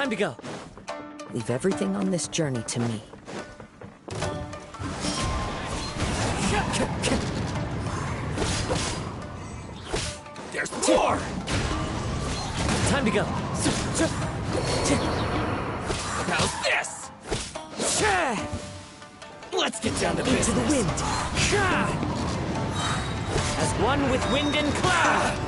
Time to go. Leave everything on this journey to me. There's more! Time to go. How's this? Let's get down to business. Into the wind. As one with wind and cloud.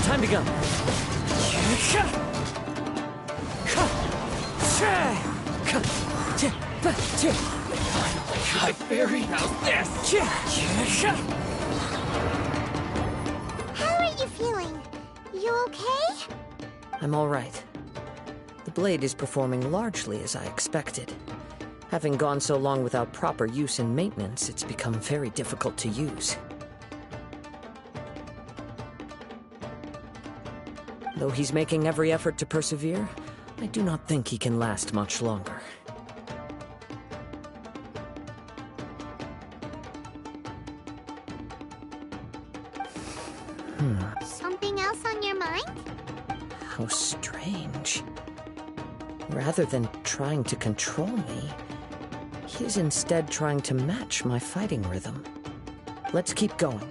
Time to go. Hi, Fairy. How's this? How are you feeling? You okay? I'm all right. The blade is performing largely as I expected. Having gone so long without proper use and maintenance, it's become very difficult to use. Though he's making every effort to persevere, I do not think he can last much longer. Something else on your mind? How strange. Rather than trying to control me, he's instead trying to match my fighting rhythm. Let's keep going.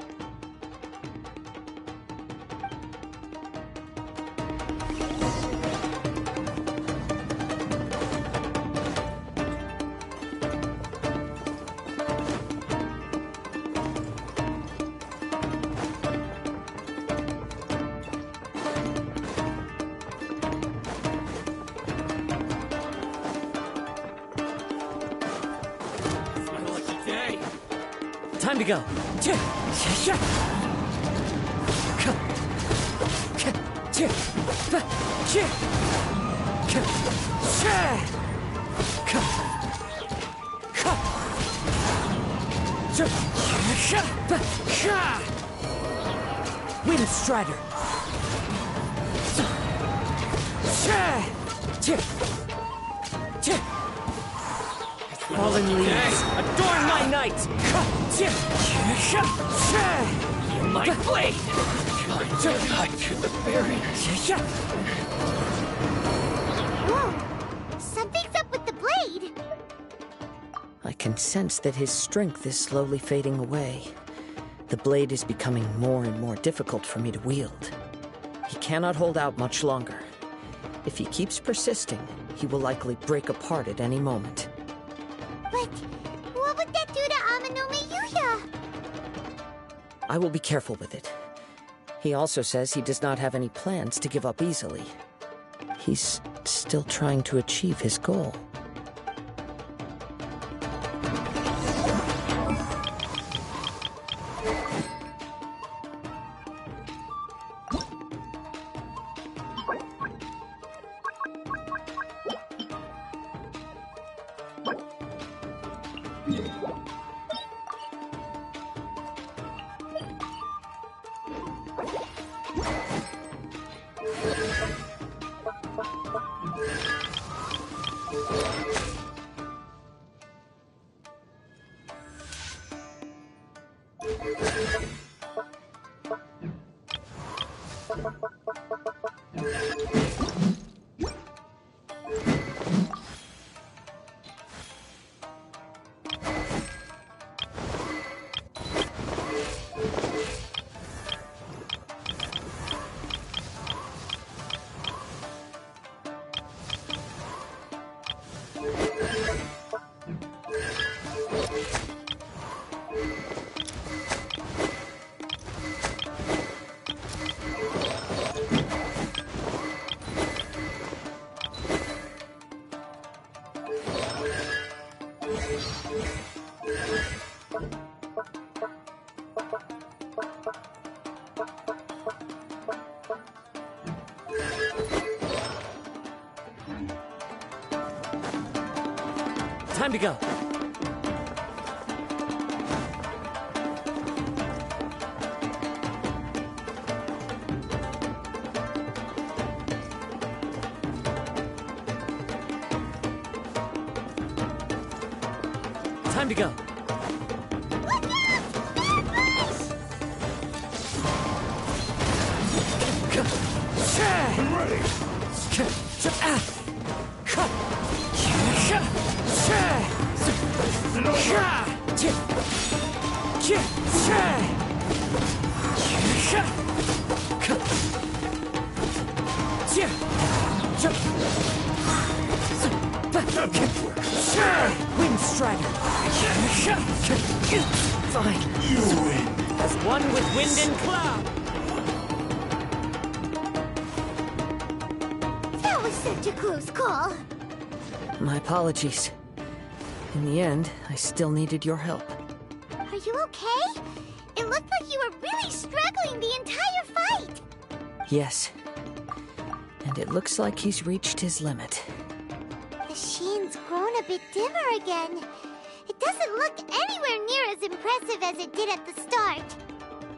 Time to go. Wind Strider. Fallen leaves, adorn my night! My blade! Cut to the berry. Whoa! Something's up with the blade! I can sense that his strength is slowly fading away. The blade is becoming more and more difficult for me to wield. He cannot hold out much longer. If he keeps persisting, he will likely break apart at any moment. But what would that do to Amanome Yuya? I will be careful with it. He also says he does not have any plans to give up easily. He's still trying to achieve his goal. Time to go. Time to go. Look out! Bad rush! Ready! Wind Strider. Fine. You win! As one with wind and cloud. That was such a close call. My apologies. In the end, I still needed your help. Are you okay? It looked like you were really struggling the entire fight. Yes. And it looks like he's reached his limit. The sheen's grown a bit dimmer again. It doesn't look anywhere near as impressive as it did at the start.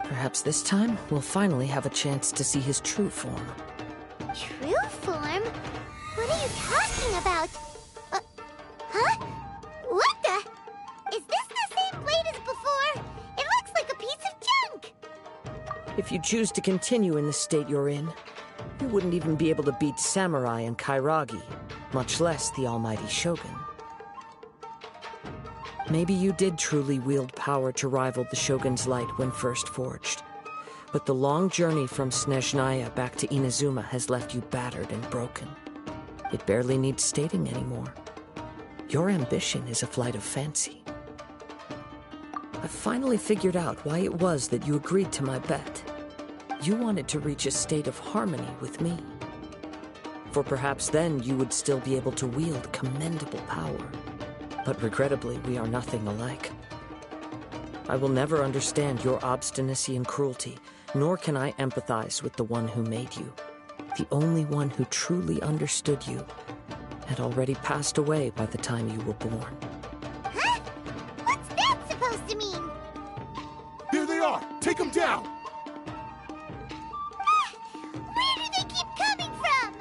Perhaps this time, we'll finally have a chance to see his true form. True form? What are you talking about? Huh? What the? Is this the same blade as before? It looks like a piece of junk! If you choose to continue in the state you're in, you wouldn't even be able to beat Samurai and Kairagi, much less the almighty Shogun. Maybe you did truly wield power to rival the Shogun's light when first forged. But the long journey from Snezhnaya back to Inazuma has left you battered and broken. It barely needs stating anymore. Your ambition is a flight of fancy. I finally figured out why it was that you agreed to my bet. You wanted to reach a state of harmony with me. For perhaps then you would still be able to wield commendable power. But regrettably, we are nothing alike. I will never understand your obstinacy and cruelty, nor can I empathize with the one who made you. The only one who truly understood you had already passed away by the time you were born. Huh? What's that supposed to mean? There they are! Take them down! Where do they keep coming from?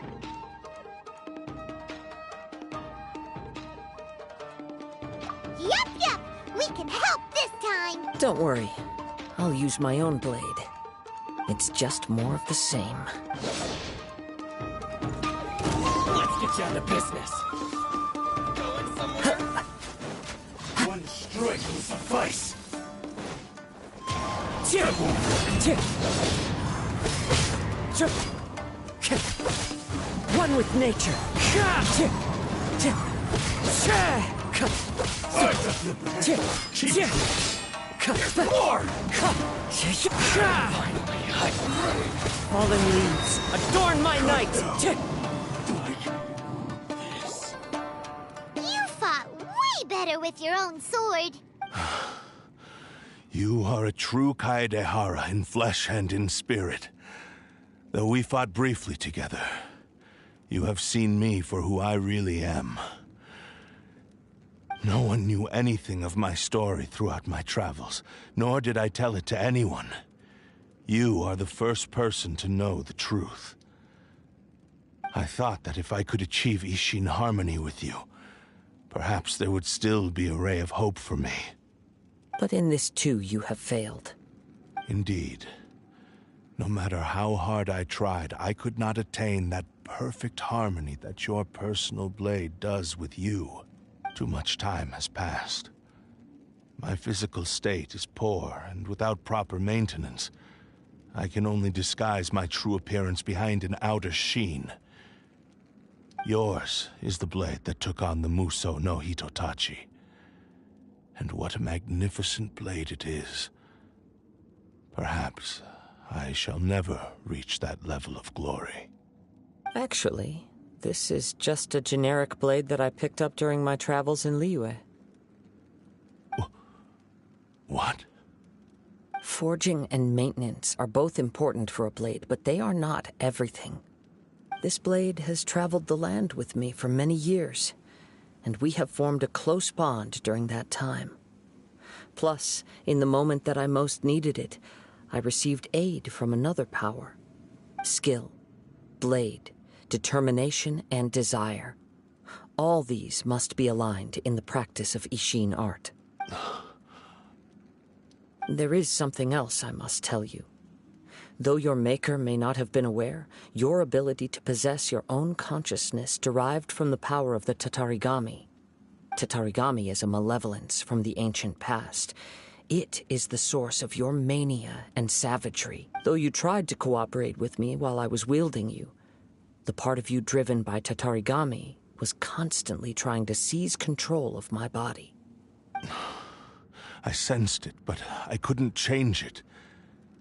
Yup! We can help this time! Don't worry. I'll use my own blade. It's just more of the same. Let's get down to business! Going somewhere? One strike will suffice! One with nature. More! Fallen leaves, adorn my night! You fought way better with your own sword. You are a true Kaedehara in flesh and in spirit. Though we fought briefly together, you have seen me for who I really am. No one knew anything of my story throughout my travels, nor did I tell it to anyone. You are the first person to know the truth. I thought that if I could achieve Ishin harmony with you, perhaps there would still be a ray of hope for me. But in this too, you have failed. Indeed. No matter how hard I tried, I could not attain that perfect harmony that your personal blade does with you. Too much time has passed. My physical state is poor, and without proper maintenance, I can only disguise my true appearance behind an outer sheen. Yours is the blade that took on the Muso no Hitotachi. And what a magnificent blade it is. Perhaps I shall never reach that level of glory. Actually, this is just a generic blade that I picked up during my travels in Liyue. What? Forging and maintenance are both important for a blade, but they are not everything. This blade has traveled the land with me for many years, and we have formed a close bond during that time. Plus, in the moment that I most needed it, I received aid from another power. Skill, blade, determination, and desire. All these must be aligned in the practice of Ishin art. There is something else I must tell you. Though your maker may not have been aware, your ability to possess your own consciousness derived from the power of the Tatarigami. Tatarigami is a malevolence from the ancient past. It is the source of your mania and savagery. Though you tried to cooperate with me while I was wielding you, the part of you driven by Tatarigami was constantly trying to seize control of my body. I sensed it, but I couldn't change it.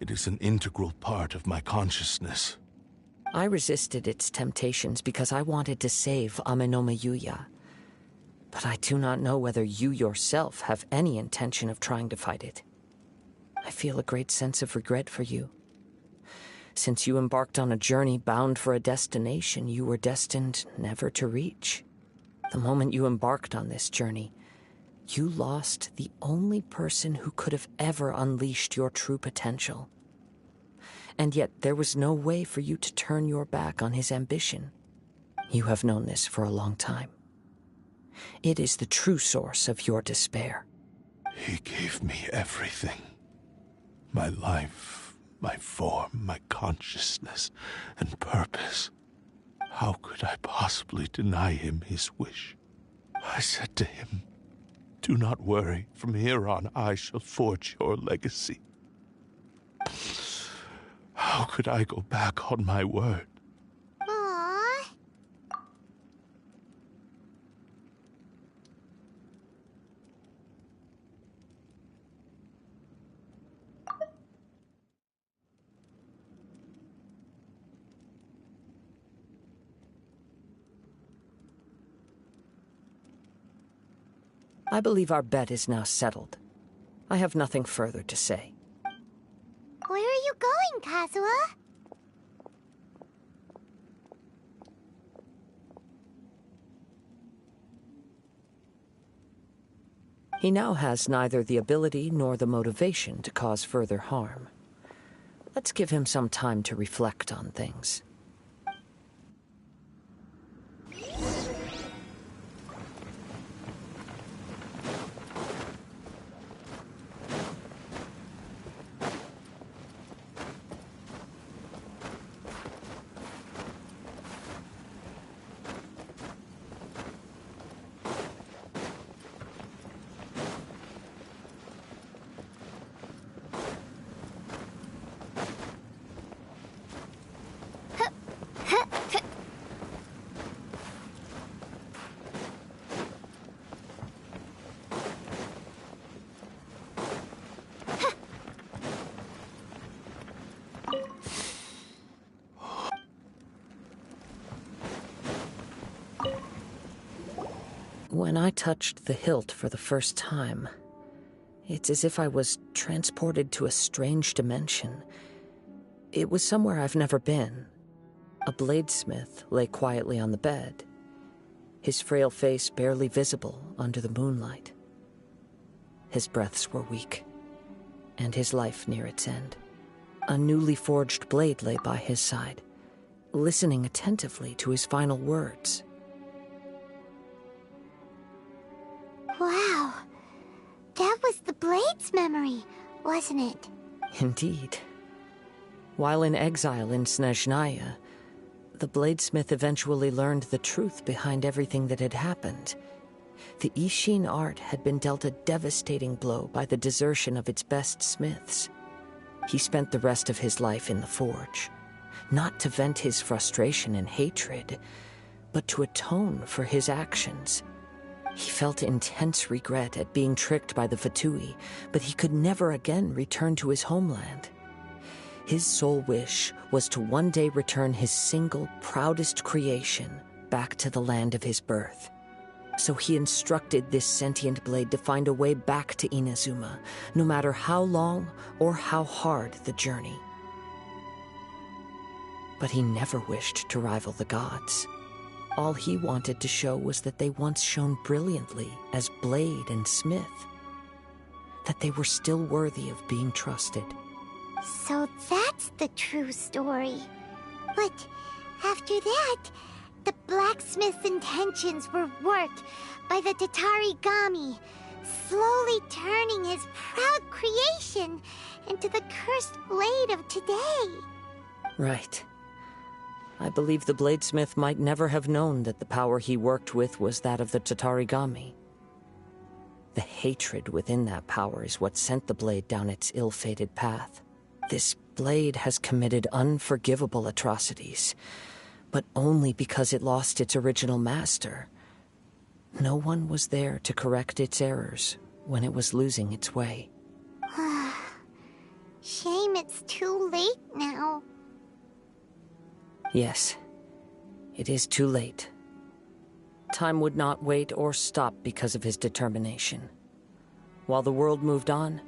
It is an integral part of my consciousness. I resisted its temptations because I wanted to save Amenoma Yuya. But I do not know whether you yourself have any intention of trying to fight it. I feel a great sense of regret for you. Since you embarked on a journey bound for a destination you were destined never to reach. The moment you embarked on this journey, you lost the only person who could have ever unleashed your true potential. And yet there was no way for you to turn your back on his ambition. You have known this for a long time. It is the true source of your despair. He gave me everything. My life, my form, my consciousness, and purpose. How could I possibly deny him his wish? I said to him, "Do not worry. From here on, I shall forge your legacy." How could I go back on my word? Aww. I believe our bet is now settled. I have nothing further to say. Where are you going, Kazuha? He now has neither the ability nor the motivation to cause further harm. Let's give him some time to reflect on things. When I touched the hilt for the first time, it's as if I was transported to a strange dimension. It was somewhere I've never been. A bladesmith lay quietly on the bed, his frail face barely visible under the moonlight. His breaths were weak, and his life near its end. A newly forged blade lay by his side, listening attentively to his final words. Wow. That was the Blade's memory, wasn't it? Indeed. While in exile in Snezhnaya, the bladesmith eventually learned the truth behind everything that had happened. The Ishin art had been dealt a devastating blow by the desertion of its best smiths. He spent the rest of his life in the forge, not to vent his frustration and hatred, but to atone for his actions. He felt intense regret at being tricked by the Fatui, but he could never again return to his homeland. His sole wish was to one day return his single, proudest creation back to the land of his birth. So he instructed this sentient blade to find a way back to Inazuma, no matter how long or how hard the journey. But he never wished to rival the gods. All he wanted to show was that they once shone brilliantly as blade and smith, that they were still worthy of being trusted. So that's the true story. But after that, the blacksmith's intentions were worked by the Tatarigami, slowly turning his proud creation into the cursed blade of today. Right. I believe the bladesmith might never have known that the power he worked with was that of the Tatarigami. The hatred within that power is what sent the blade down its ill-fated path. This blade has committed unforgivable atrocities, but only because it lost its original master. No one was there to correct its errors when it was losing its way. Shame it's too late now. Yes, it is too late. Time would not wait or stop because of his determination. While the world moved on,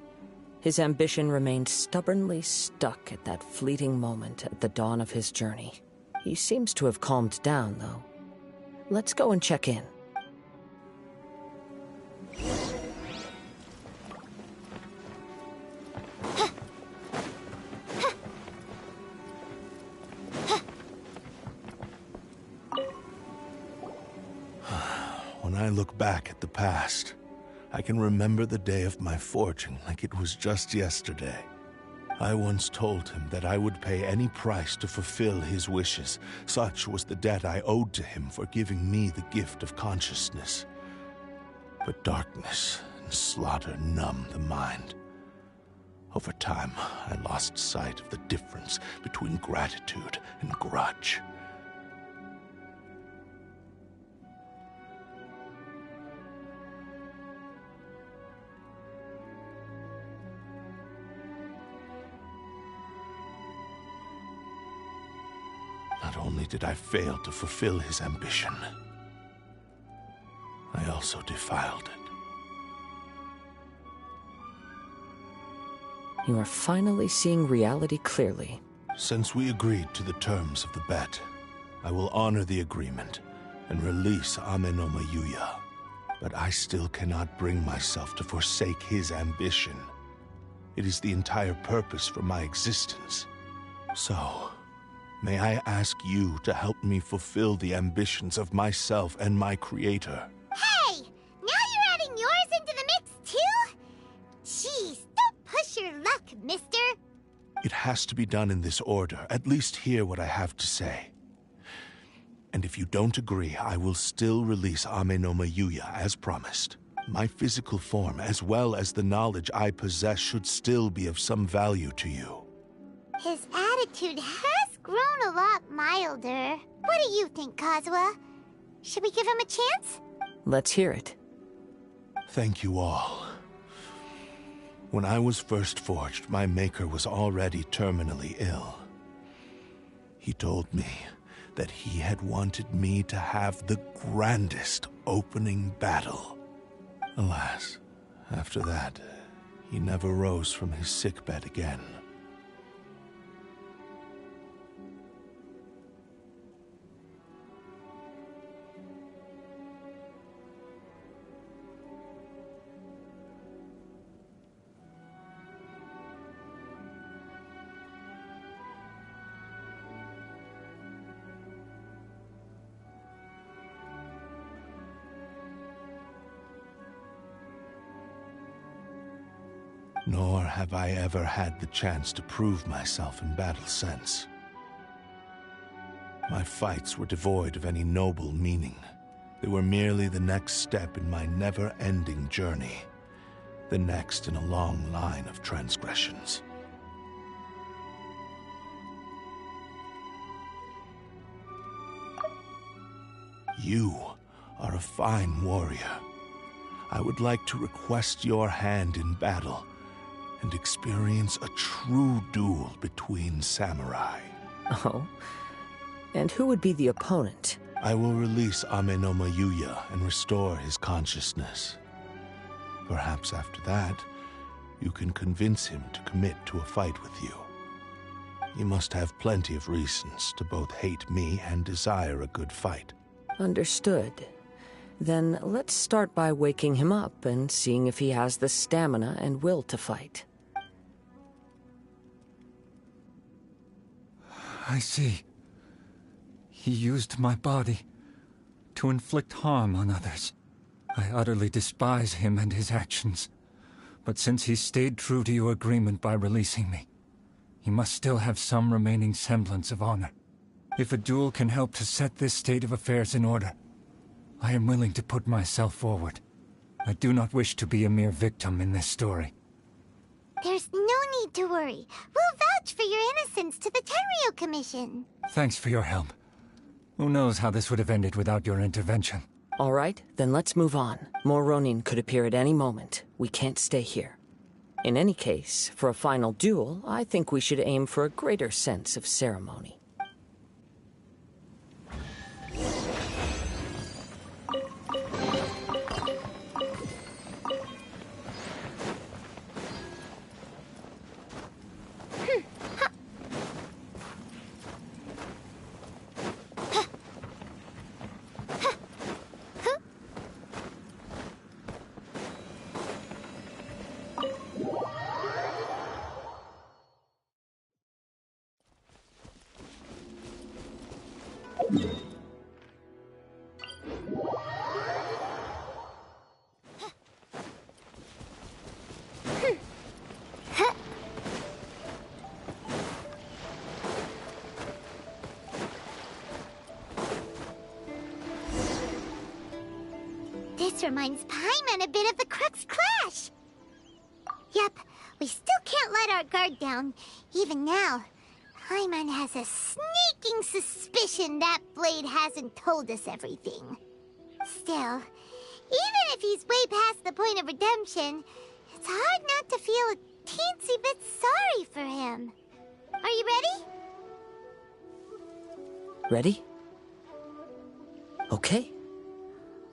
his ambition remained stubbornly stuck at that fleeting moment at the dawn of his journey. He seems to have calmed down, though. Let's go and check in. When I look back at the past, I can remember the day of my forging like it was just yesterday. I once told him that I would pay any price to fulfill his wishes. Such was the debt I owed to him for giving me the gift of consciousness. But darkness and slaughter numb the mind. Over time, I lost sight of the difference between gratitude and grudge. Not only did I fail to fulfill his ambition, I also defiled it. You are finally seeing reality clearly. Since we agreed to the terms of the bet, I will honor the agreement and release Ame no Mayuya. But I still cannot bring myself to forsake his ambition. It is the entire purpose for my existence. So, may I ask you to help me fulfill the ambitions of myself and my creator? Hey! Now you're adding yours into the mix, too? Jeez, don't push your luck, mister. It has to be done in this order. At least hear what I have to say. And if you don't agree, I will still release Ame no Mayuya as promised. My physical form, as well as the knowledge I possess, should still be of some value to you. His attitude has grown a lot milder. What do you think, Kazuha? Should we give him a chance? Let's hear it. Thank you all. When I was first forged, my maker was already terminally ill. He told me that he had wanted me to have the grandest opening battle. Alas, after that, he never rose from his sickbed again. Nor have I ever had the chance to prove myself in battle since. My fights were devoid of any noble meaning. They were merely the next step in my never-ending journey, the next in a long line of transgressions. You are a fine warrior. I would like to request your hand in battle and experience a true duel between samurai. Oh? And who would be the opponent? I will release Amenoma Yuya and restore his consciousness. Perhaps after that, you can convince him to commit to a fight with you. He must have plenty of reasons to both hate me and desire a good fight. Understood. Then let's start by waking him up and seeing if he has the stamina and will to fight. I see. He used my body to inflict harm on others. I utterly despise him and his actions. But since he stayed true to your agreement by releasing me, he must still have some remaining semblance of honor. If a duel can help to set this state of affairs in order, I am willing to put myself forward. I do not wish to be a mere victim in this story. There's no need to worry. We'll vouch for your innocence to the Tenryo Commission. Thanks for your help. Who knows how this would have ended without your intervention? All right, then let's move on. More Ronin could appear at any moment. We can't stay here. In any case, for a final duel, I think we should aim for a greater sense of ceremony. This reminds Paimon a bit of the Crux Clash. Yep, we still can't let our guard down. Even now, Paimon has a sneaking suspicion that Blade hasn't told us everything. Still, even if he's way past the point of redemption, it's hard not to feel a teensy bit sorry for him. Are you ready? Ready? Okay.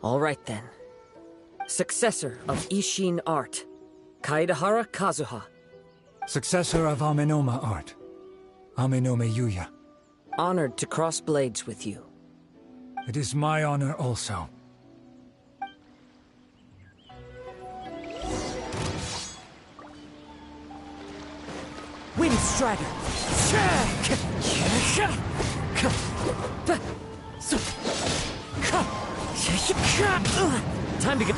All right then. Successor of Ishin Art, Kaedahara Kazuha. Successor of Amenoma Art, Amenoma Yuya. Honored to cross blades with you. It is my honor also. Windstrider! Time to get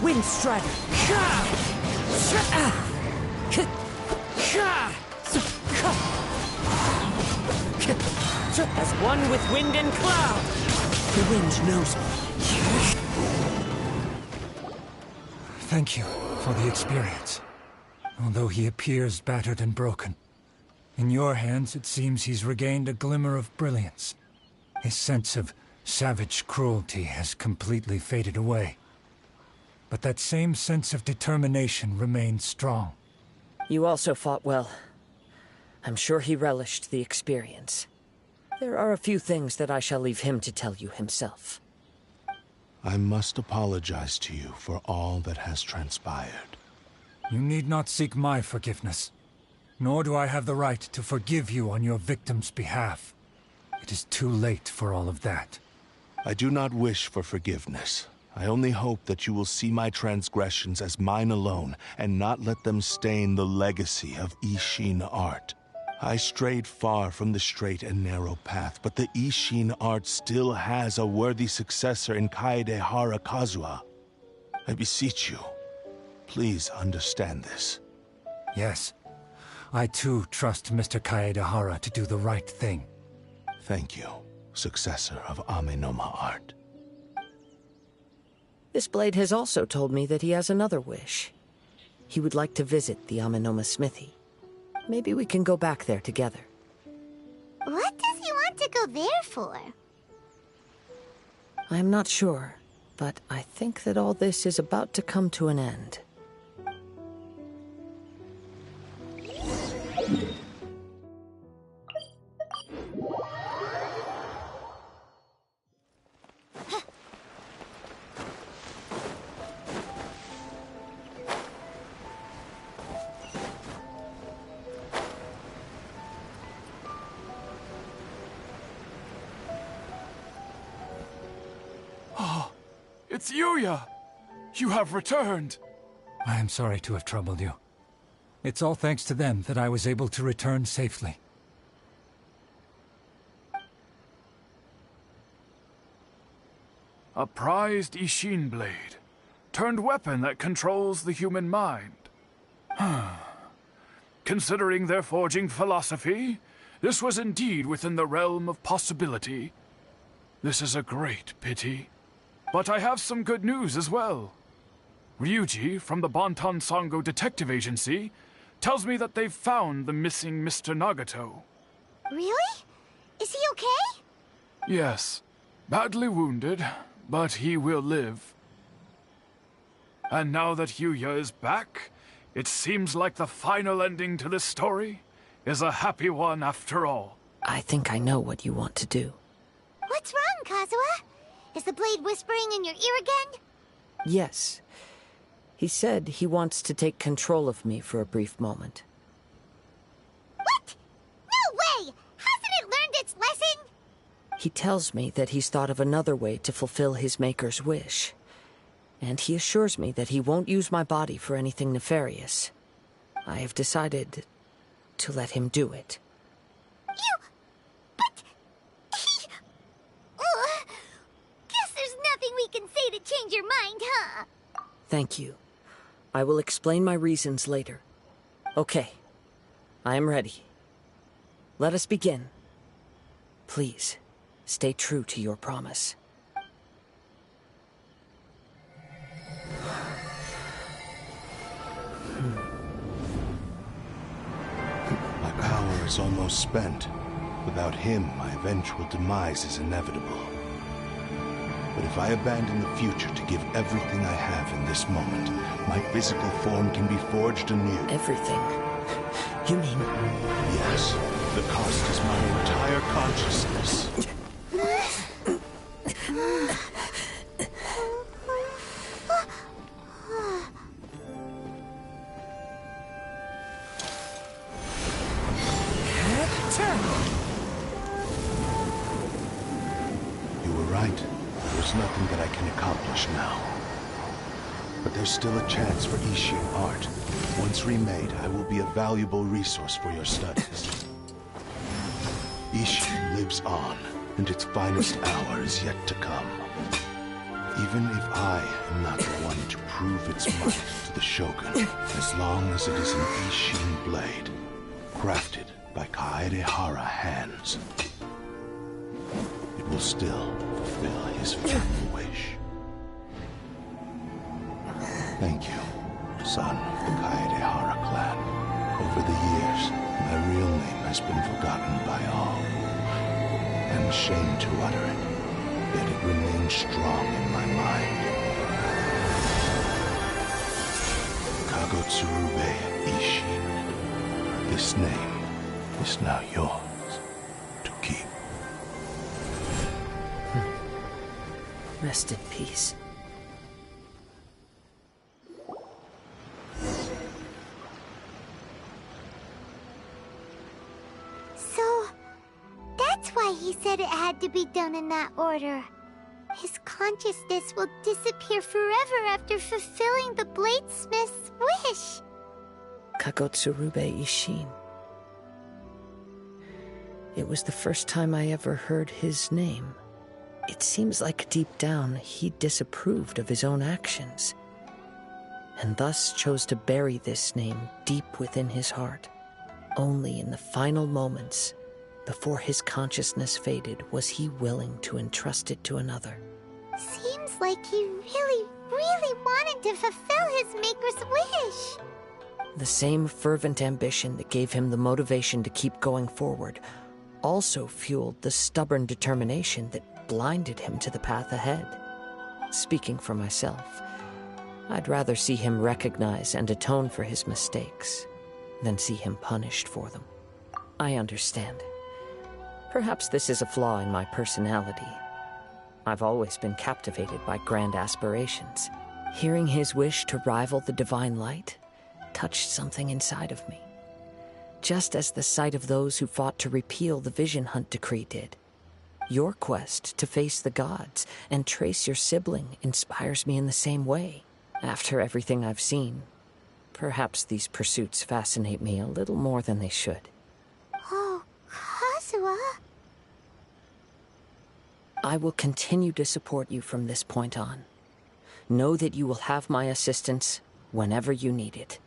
Windstrider! As one with wind and cloud! The wind knows me. Thank you for the experience. Although he appears battered and broken, in your hands it seems he's regained a glimmer of brilliance. His sense of savage cruelty has completely faded away. But that same sense of determination remains strong. You also fought well. I'm sure he relished the experience. There are a few things that I shall leave him to tell you himself. I must apologize to you for all that has transpired. You need not seek my forgiveness. Nor do I have the right to forgive you on your victim's behalf. It is too late for all of that. I do not wish for forgiveness. I only hope that you will see my transgressions as mine alone, and not let them stain the legacy of Ishin Art. I strayed far from the straight and narrow path, but the Ishin Art still has a worthy successor in Kaedahara Kazuha. I beseech you, please understand this. Yes. I too trust Mr. Kaedahara to do the right thing. Thank you, successor of Amenoma Art. This blade has also told me that he has another wish. He would like to visit the Amenoma smithy. Maybe we can go back there together. What does he want to go there for? I am not sure, But I think that all this is about to come to an end. It's Yuya! You have returned! I am sorry to have troubled you. It's all thanks to them that I was able to return safely. A prized Ishin blade, turned weapon that controls the human mind. Considering their forging philosophy, this was indeed within the realm of possibility. This is a great pity. But I have some good news as well. Ryuji, from the Bonton Sango Detective Agency, tells me that they've found the missing Mr. Nagato. Really? Is he okay? Yes. Badly wounded, but he will live. And now that Yuya is back, it seems like the final ending to this story is a happy one after all. I think I know what you want to do. What's wrong, Kazuha? Is the blade whispering in your ear again? Yes. He said he wants to take control of me for a brief moment. What? No way! Hasn't it learned its lesson? He tells me that he's thought of another way to fulfill his maker's wish. And he assures me that he won't use my body for anything nefarious. I have decided to let him do it. But... Guess there's nothing we can say to change your mind, huh? Thank you. I will explain my reasons later. Okay. I am ready. Let us begin. Please, stay true to your promise. My power is almost spent. Without him, my eventual demise is inevitable. But if I abandon the future to give everything I have in this moment, my physical form can be forged anew. Everything? You mean... Yes. The cost is my entire consciousness. You were right. There's nothing that I can accomplish now. But there's still a chance for Ishin art. Once remade, I will be a valuable resource for your studies. Ishin lives on, and its finest hour is yet to come. Even if I am not the one to prove its might to the Shogun, as long as it is an Ishin blade, crafted by Kaedehara hands, it will still fulfill his final wish. Thank you, son of the Kaedehara clan. Over the years, my real name has been forgotten by all. I'm ashamed to utter it, yet it remains strong in my mind. Kagotsurube Ishin. This name is now yours to keep. Rest in peace. So, that's why he said it had to be done in that order. His consciousness will disappear forever after fulfilling the bladesmith's wish. Kagotsurube Ishin. It was the first time I ever heard his name. It seems like deep down he disapproved of his own actions, and thus chose to bury this name deep within his heart. Only in the final moments, before his consciousness faded, was he willing to entrust it to another. Seems like he really, really wanted to fulfill his maker's wish. The same fervent ambition that gave him the motivation to keep going forward also fueled the stubborn determination that blinded him to the path ahead. speaking for myself, I'd rather see him recognize and atone for his mistakes than see him punished for them. I understand. Perhaps this is a flaw in my personality. I've always been captivated by grand aspirations. Hearing his wish to rival the divine light touched something inside of me, just as the sight of those who fought to repeal the Vision Hunt decree did. Your quest to face the gods and trace your sibling inspires me in the same way. After everything I've seen, perhaps these pursuits fascinate me a little more than they should. Oh, Kazuha. I will continue to support you from this point on. Know that you will have my assistance whenever you need it.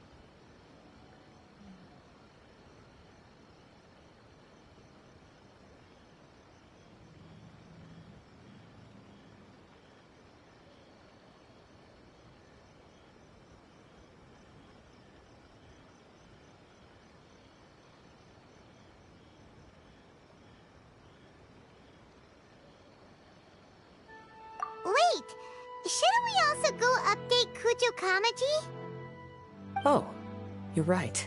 Wait, shouldn't we also go update Kujo Kamaji? Oh, you're right.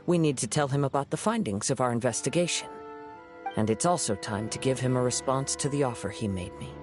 We need to tell him about the findings of our investigation. And it's also time to give him a response to the offer he made me.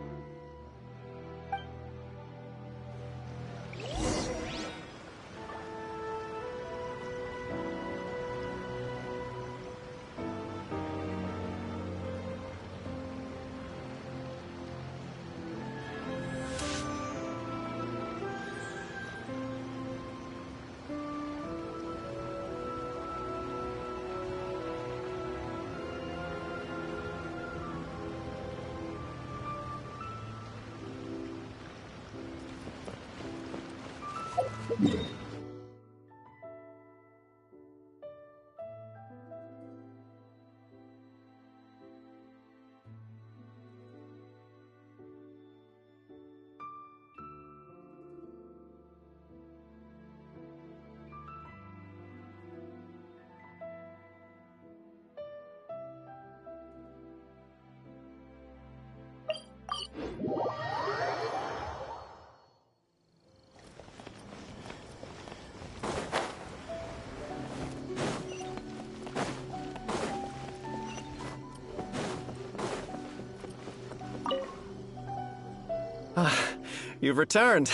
You've returned.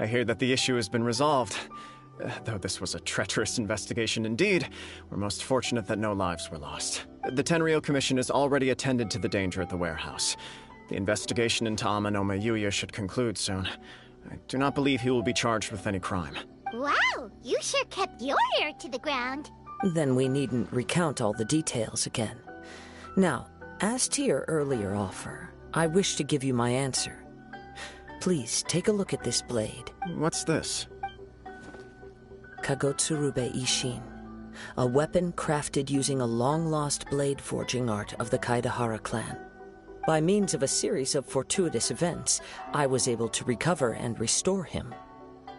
I hear that the issue has been resolved. Though this was a treacherous investigation indeed, we're most fortunate that no lives were lost. The Tenryou Commission has already attended to the danger at the warehouse. The investigation into Amanome Yuya should conclude soon. I do not believe he will be charged with any crime. Wow, you sure kept your ear to the ground. Then we needn't recount all the details again. Now, as to your earlier offer, I wish to give you my answer. Please, take a look at this blade. What's this? Kagotsurube Ishin, a weapon crafted using a long-lost blade forging art of the Kaidahara clan. By means of a series of fortuitous events, I was able to recover and restore him.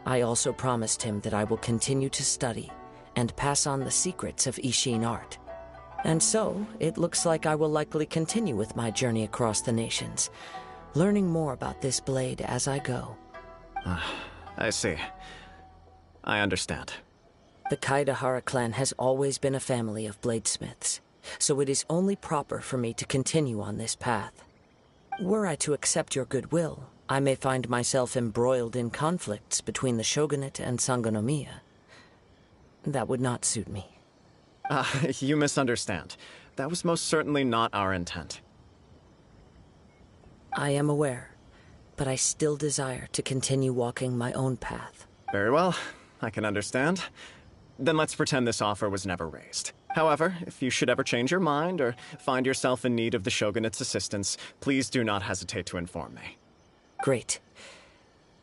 I also promised him that I will continue to study and pass on the secrets of Ishin art. And so, it looks like I will likely continue with my journey across the nations, learning more about this blade as I go. I see. I understand. The Kaidahara clan has always been a family of bladesmiths, so it is only proper for me to continue on this path. Were I to accept your goodwill, I may find myself embroiled in conflicts between the shogunate and Sangonomiya. That would not suit me. You misunderstand. That was most certainly not our intent. I am aware, but I still desire to continue walking my own path. Very well. I can understand. Then let's pretend this offer was never raised. However, if you should ever change your mind or find yourself in need of the Shogunate's assistance, please do not hesitate to inform me. Great.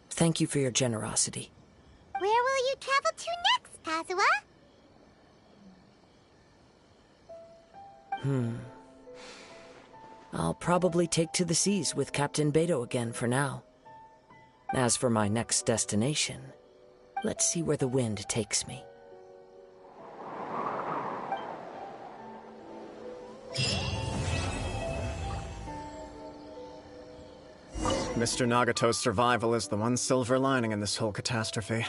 Thank you for your generosity. Where will you travel to next, Kazuha? I'll probably take to the seas with Captain Beto again for now. As for my next destination, let's see where the wind takes me. Mr. Nagato's survival is the one silver lining in this whole catastrophe.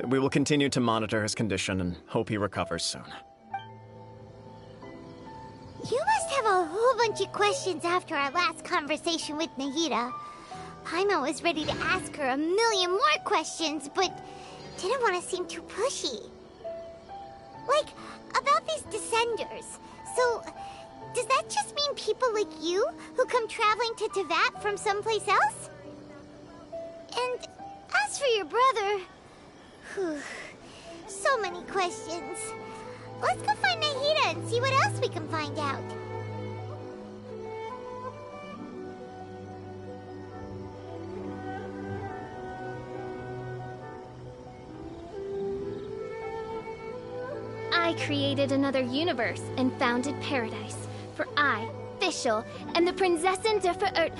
We will continue to monitor his condition and hope he recovers soon. You must have a whole bunch of questions after our last conversation with Nahida. Paimon was ready to ask her a million more questions, but didn't want to seem too pushy. Like, about these Descenders. So, does that just mean people like you who come traveling to Teyvat from someplace else? And as for your brother... Whew, so many questions. Let's go find Nahida and see what else we can find out. I created another universe and founded paradise. For I, Fischl, and the Prinzessin der Verirrt...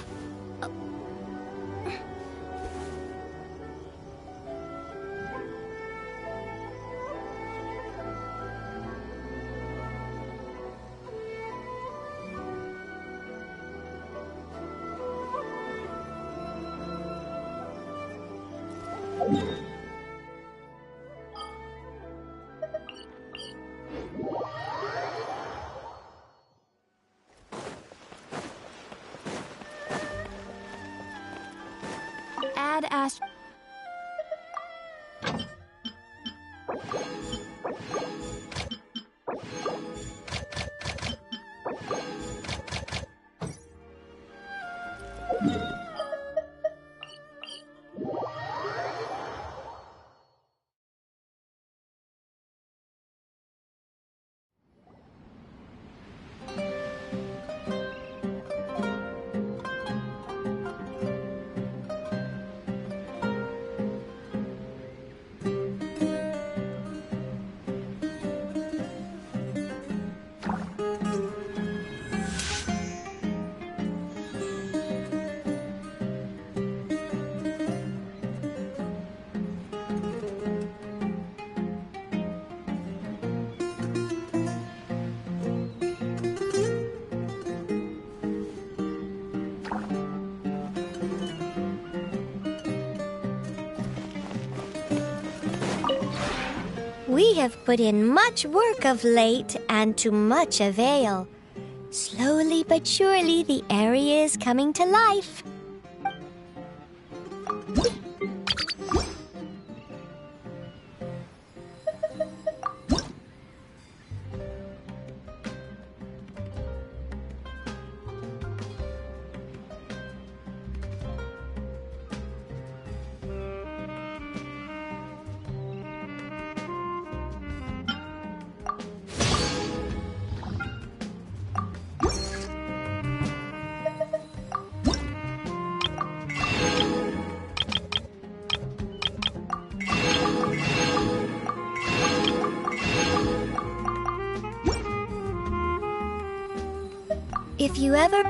Ad Ast... We have put in much work of late, and to much avail. Slowly but surely, the area is coming to life. If you ever...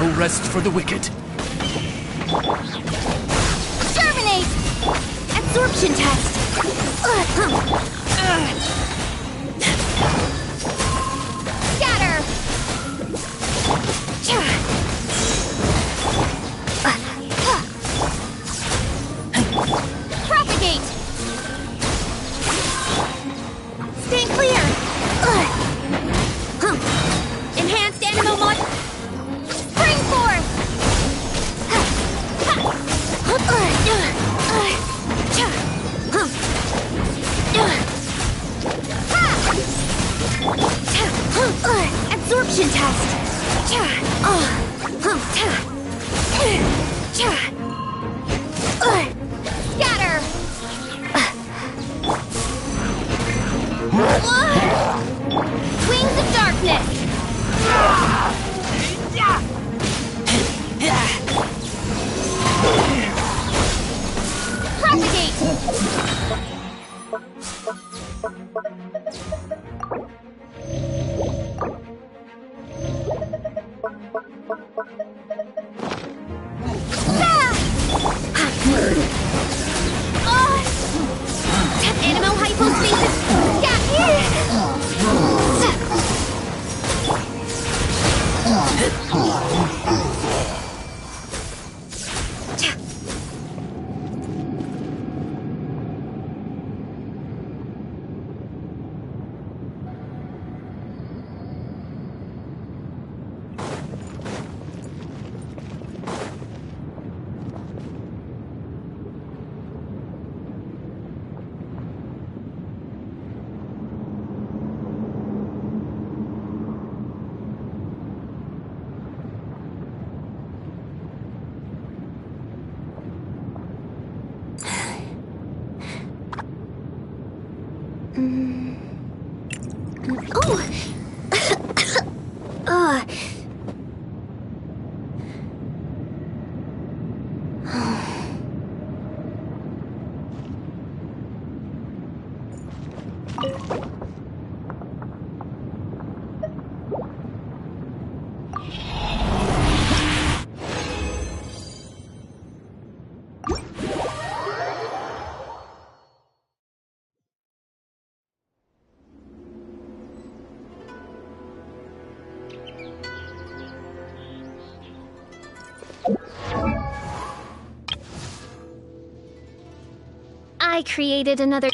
No rest for the wicked. Terminate! Absorption test! Scatter! Propagate! Stay clear! Enhanced animal mod... Spring forth! Absorption test! Scatter! Wings of darkness! Propagate! Animal hypostasis! I created another...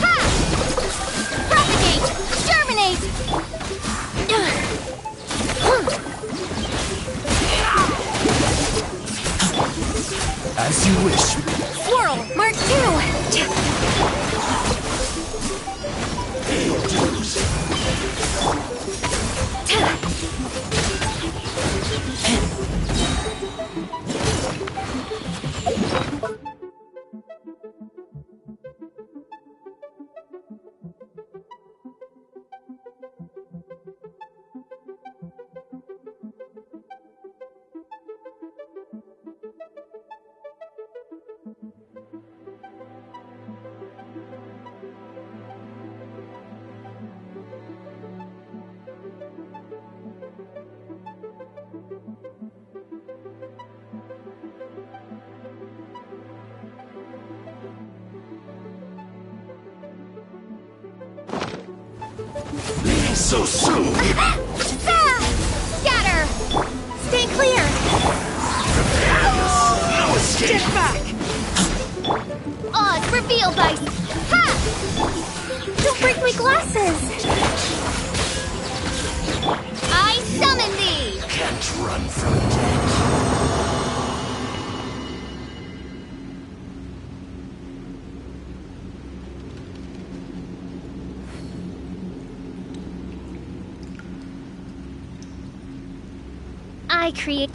Ha! Propagate! Germinate! As you wish. Swirl, Mark 2. So soon! Scatter! Stay clear. No escape! Get back. Odd reveal dice! Ha! Don't break my glasses. I summon thee! Can't run from death. I create...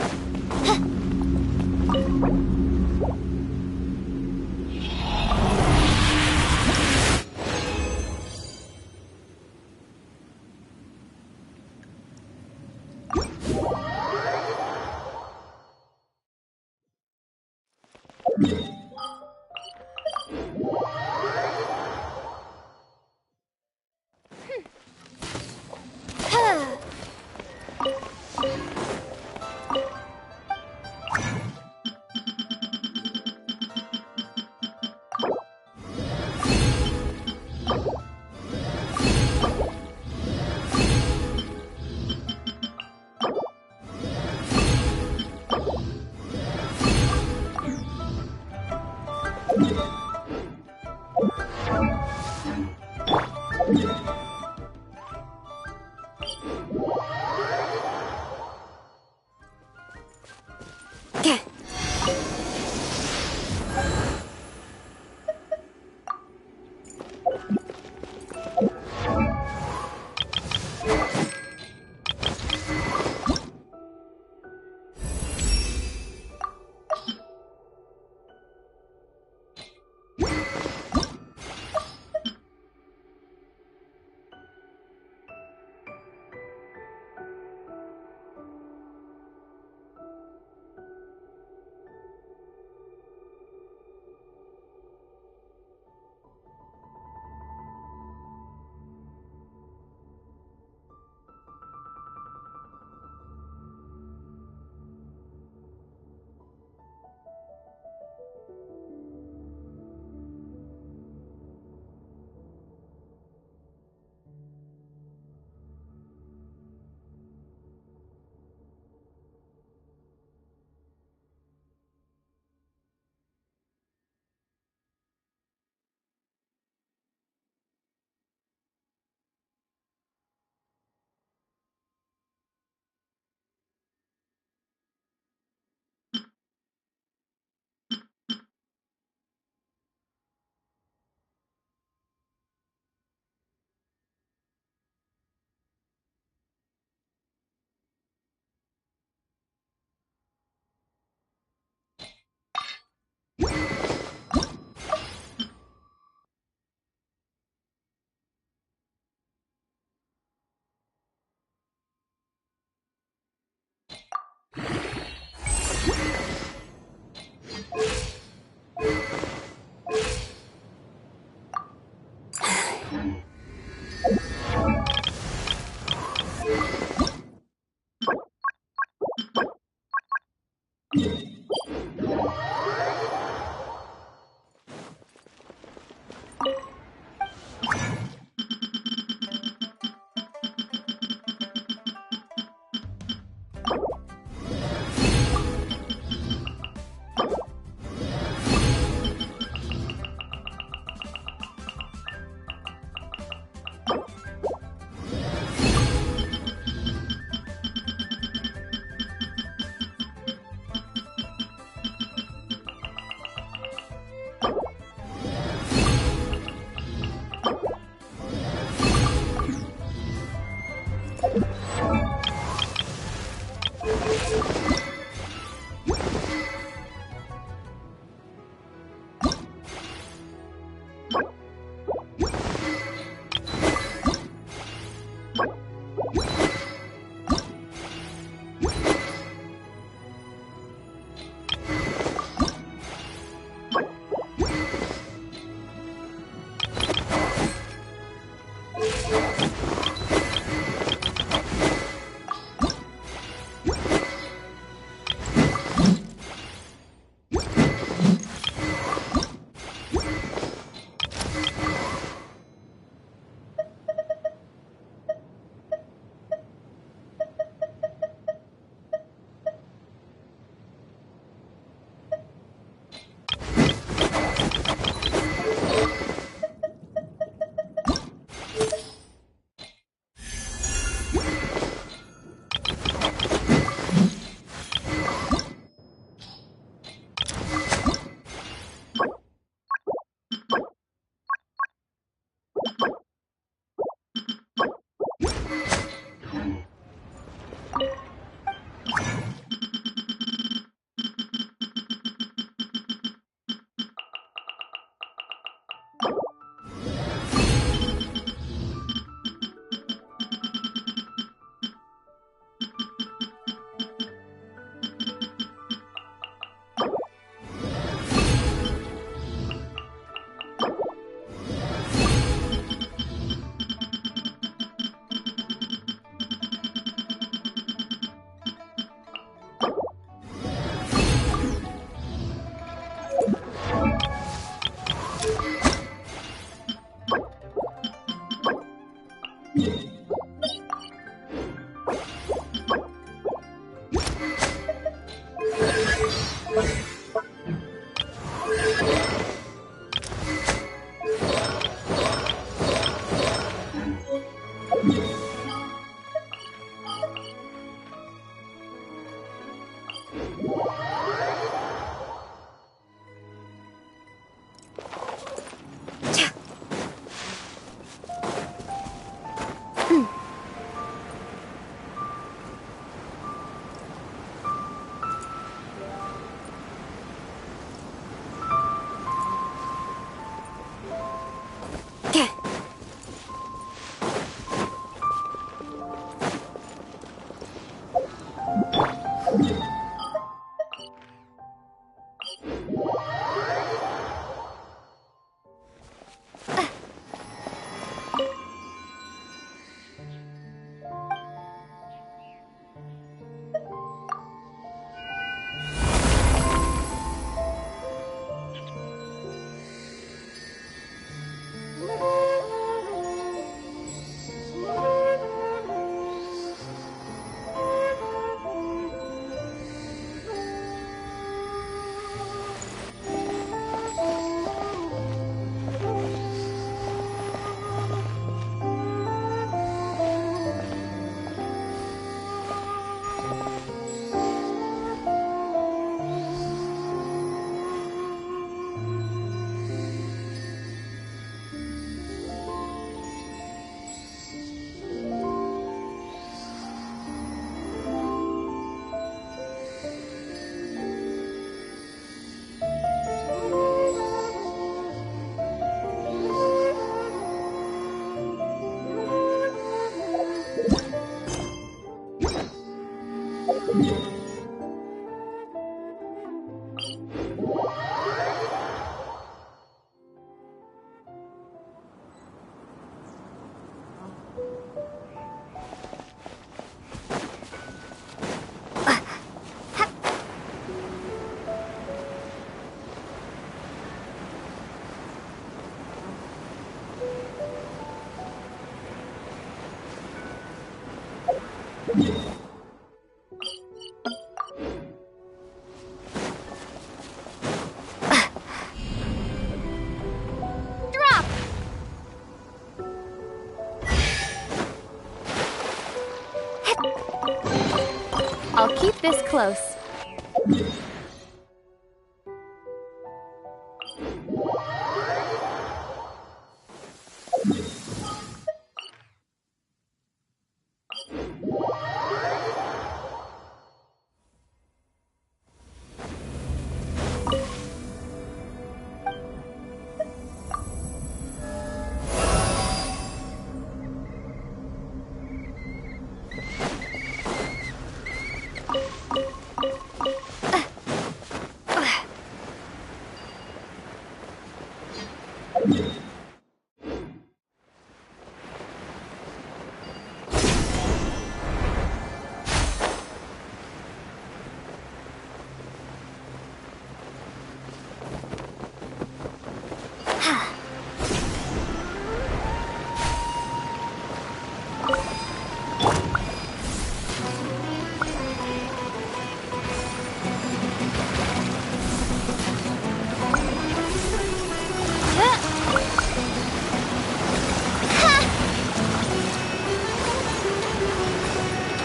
I'll keep this close.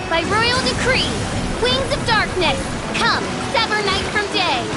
By royal decree, wings of darkness, come, sever night from day.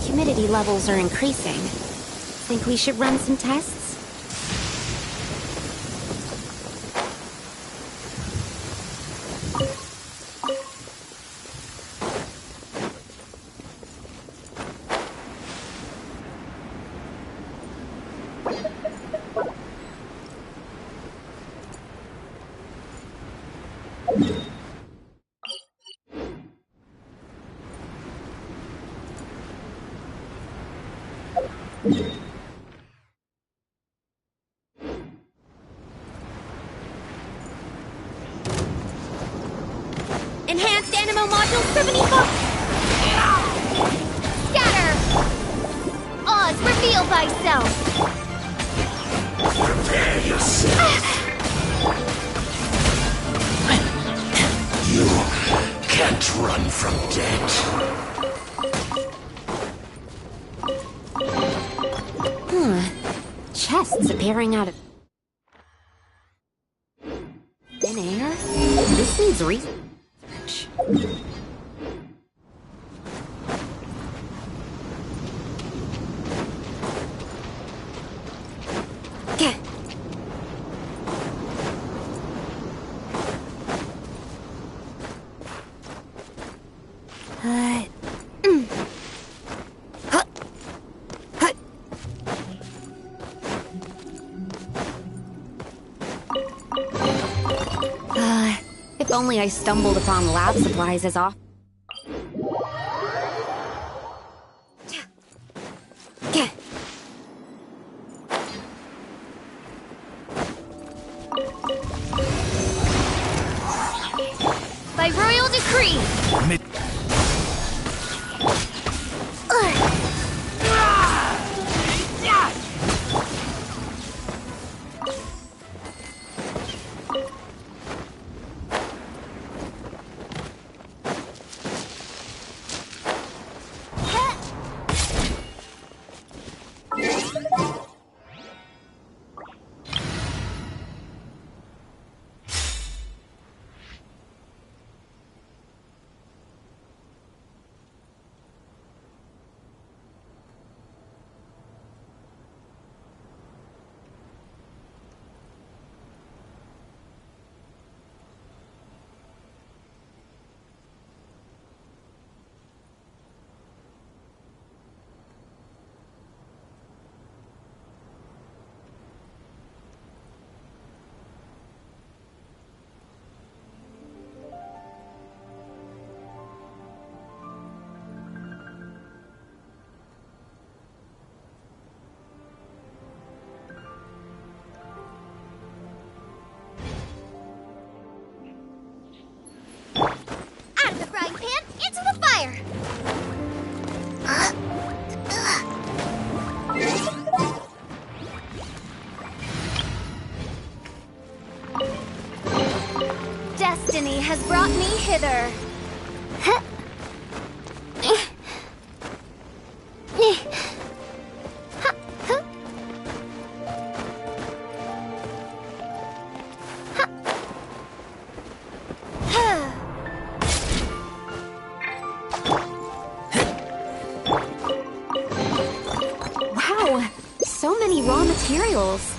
Humidity levels are increasing. Think we should run some tests? Enhanced Animo Module 75! Scatter! Oz, reveal thyself! Prepare yourself. You can't run from death. Chests appearing out of thin air? This needs research. If only I stumbled upon lab supplies as often. By royal decree! has brought me hither. Wow, so many raw materials.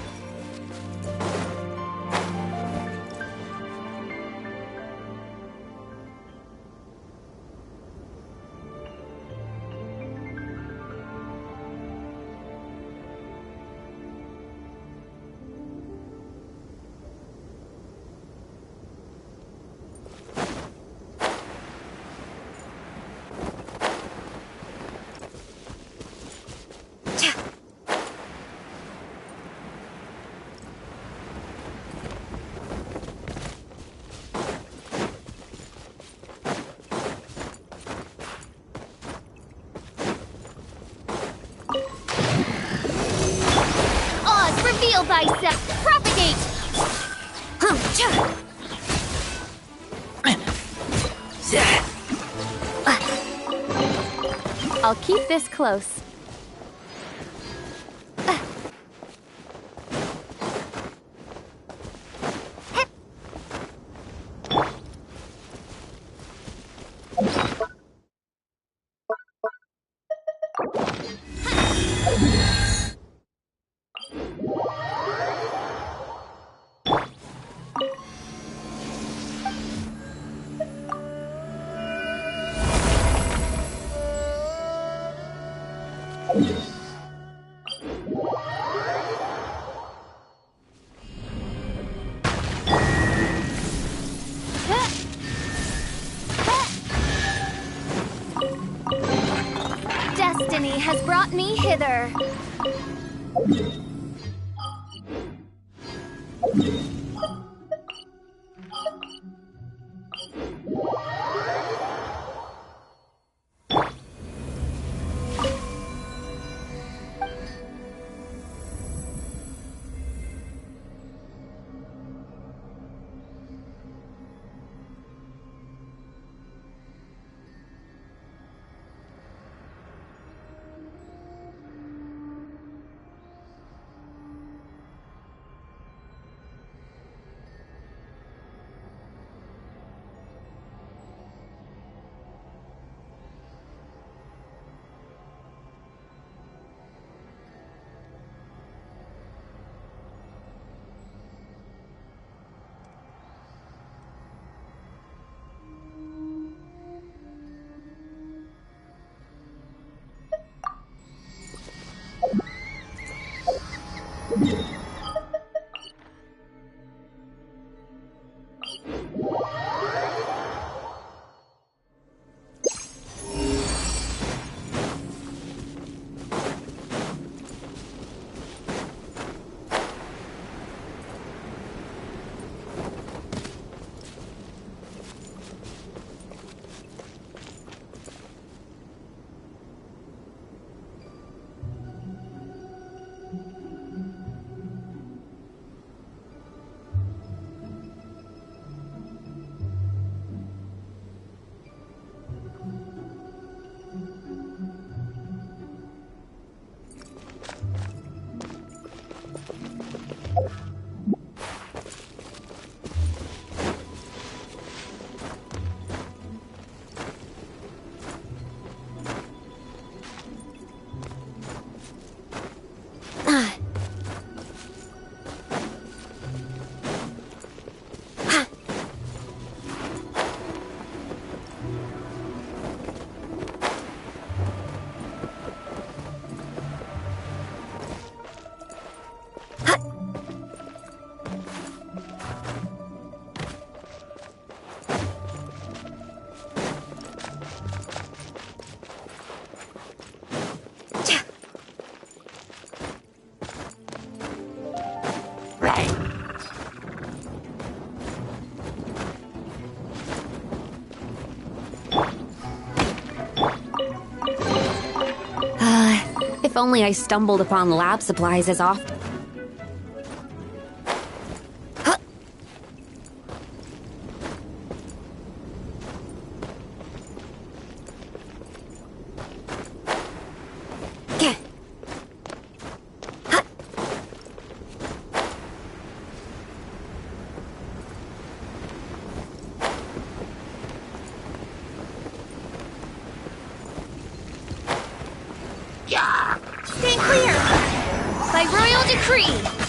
Reveal thyself! Propagate! I'll keep this close. Destiny has brought me hither. If only I stumbled upon lab supplies as often. Stay clear! By royal decree!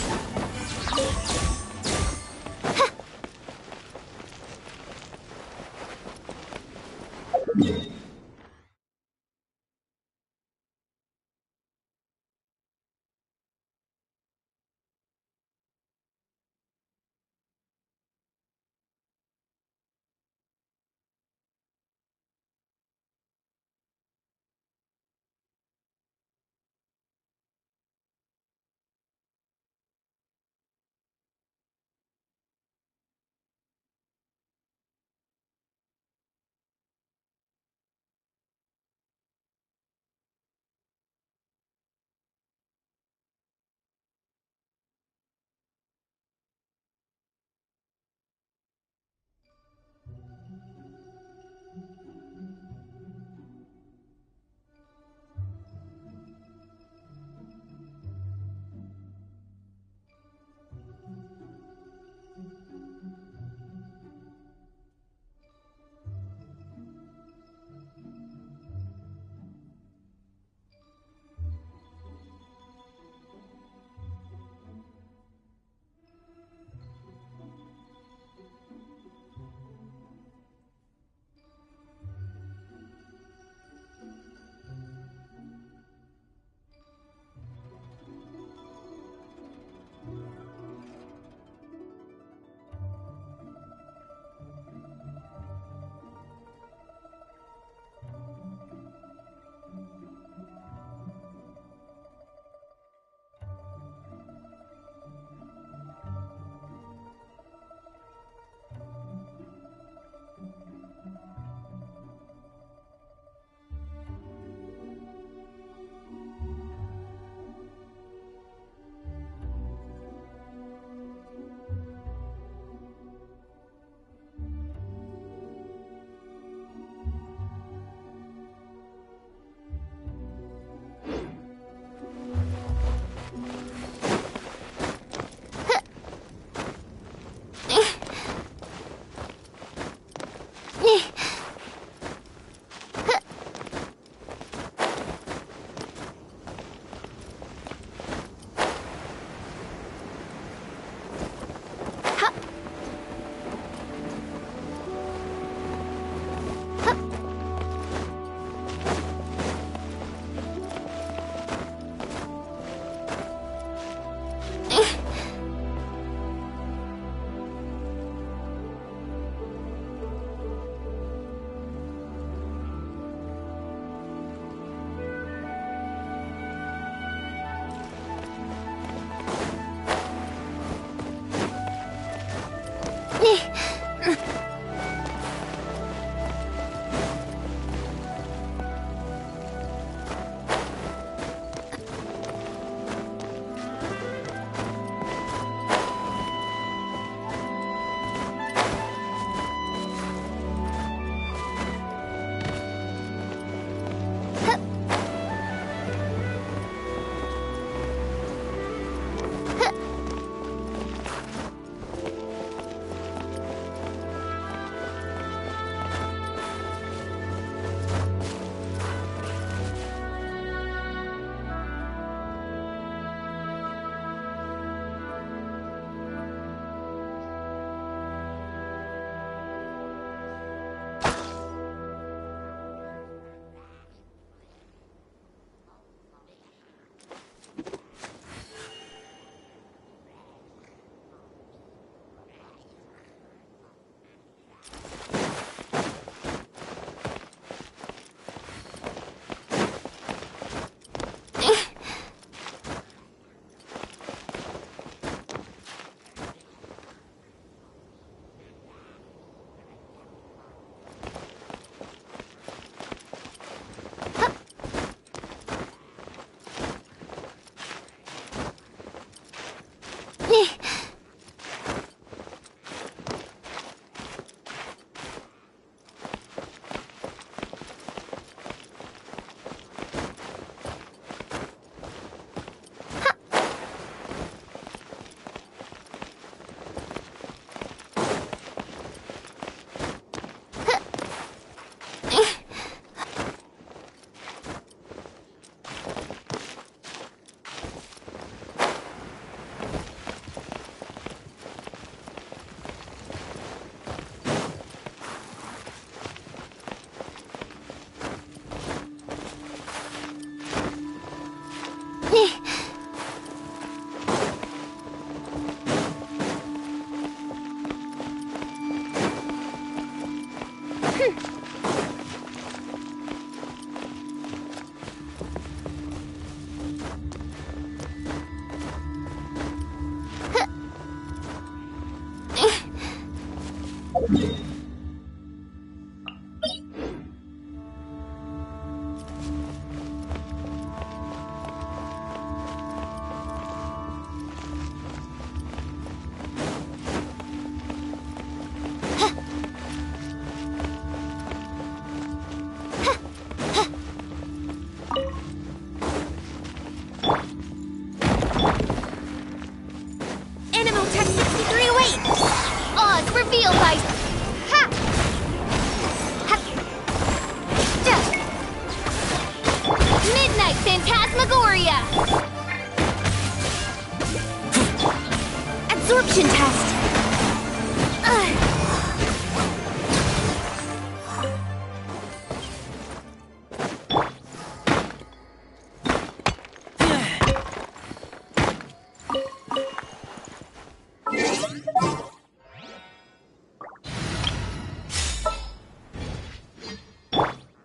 absorption test.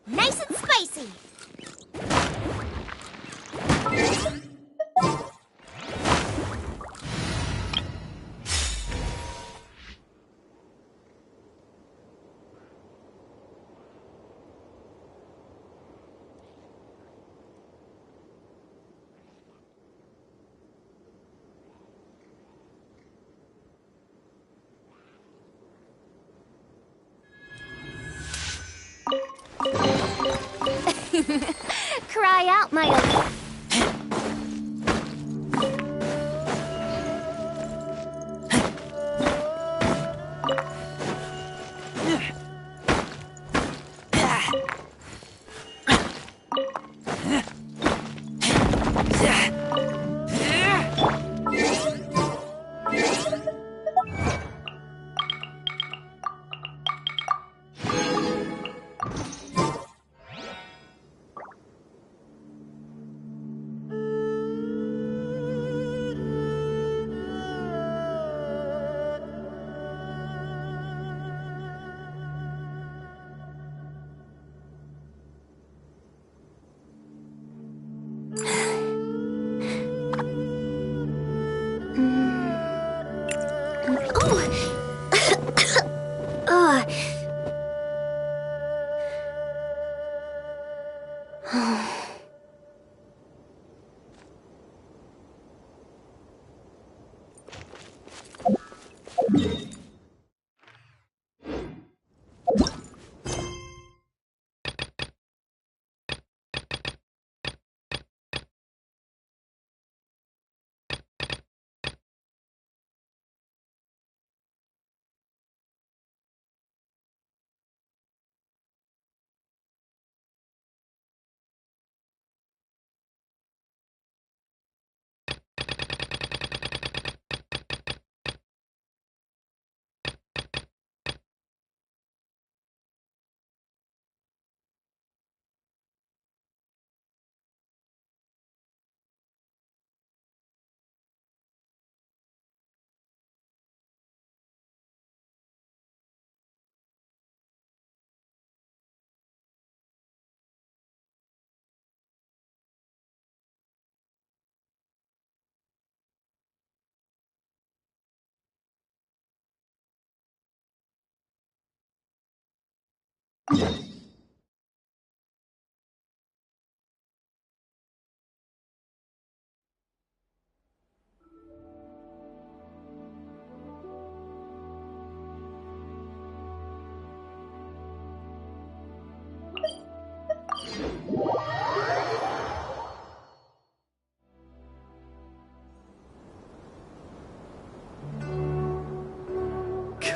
Nice and spicy. Cry out, my elite.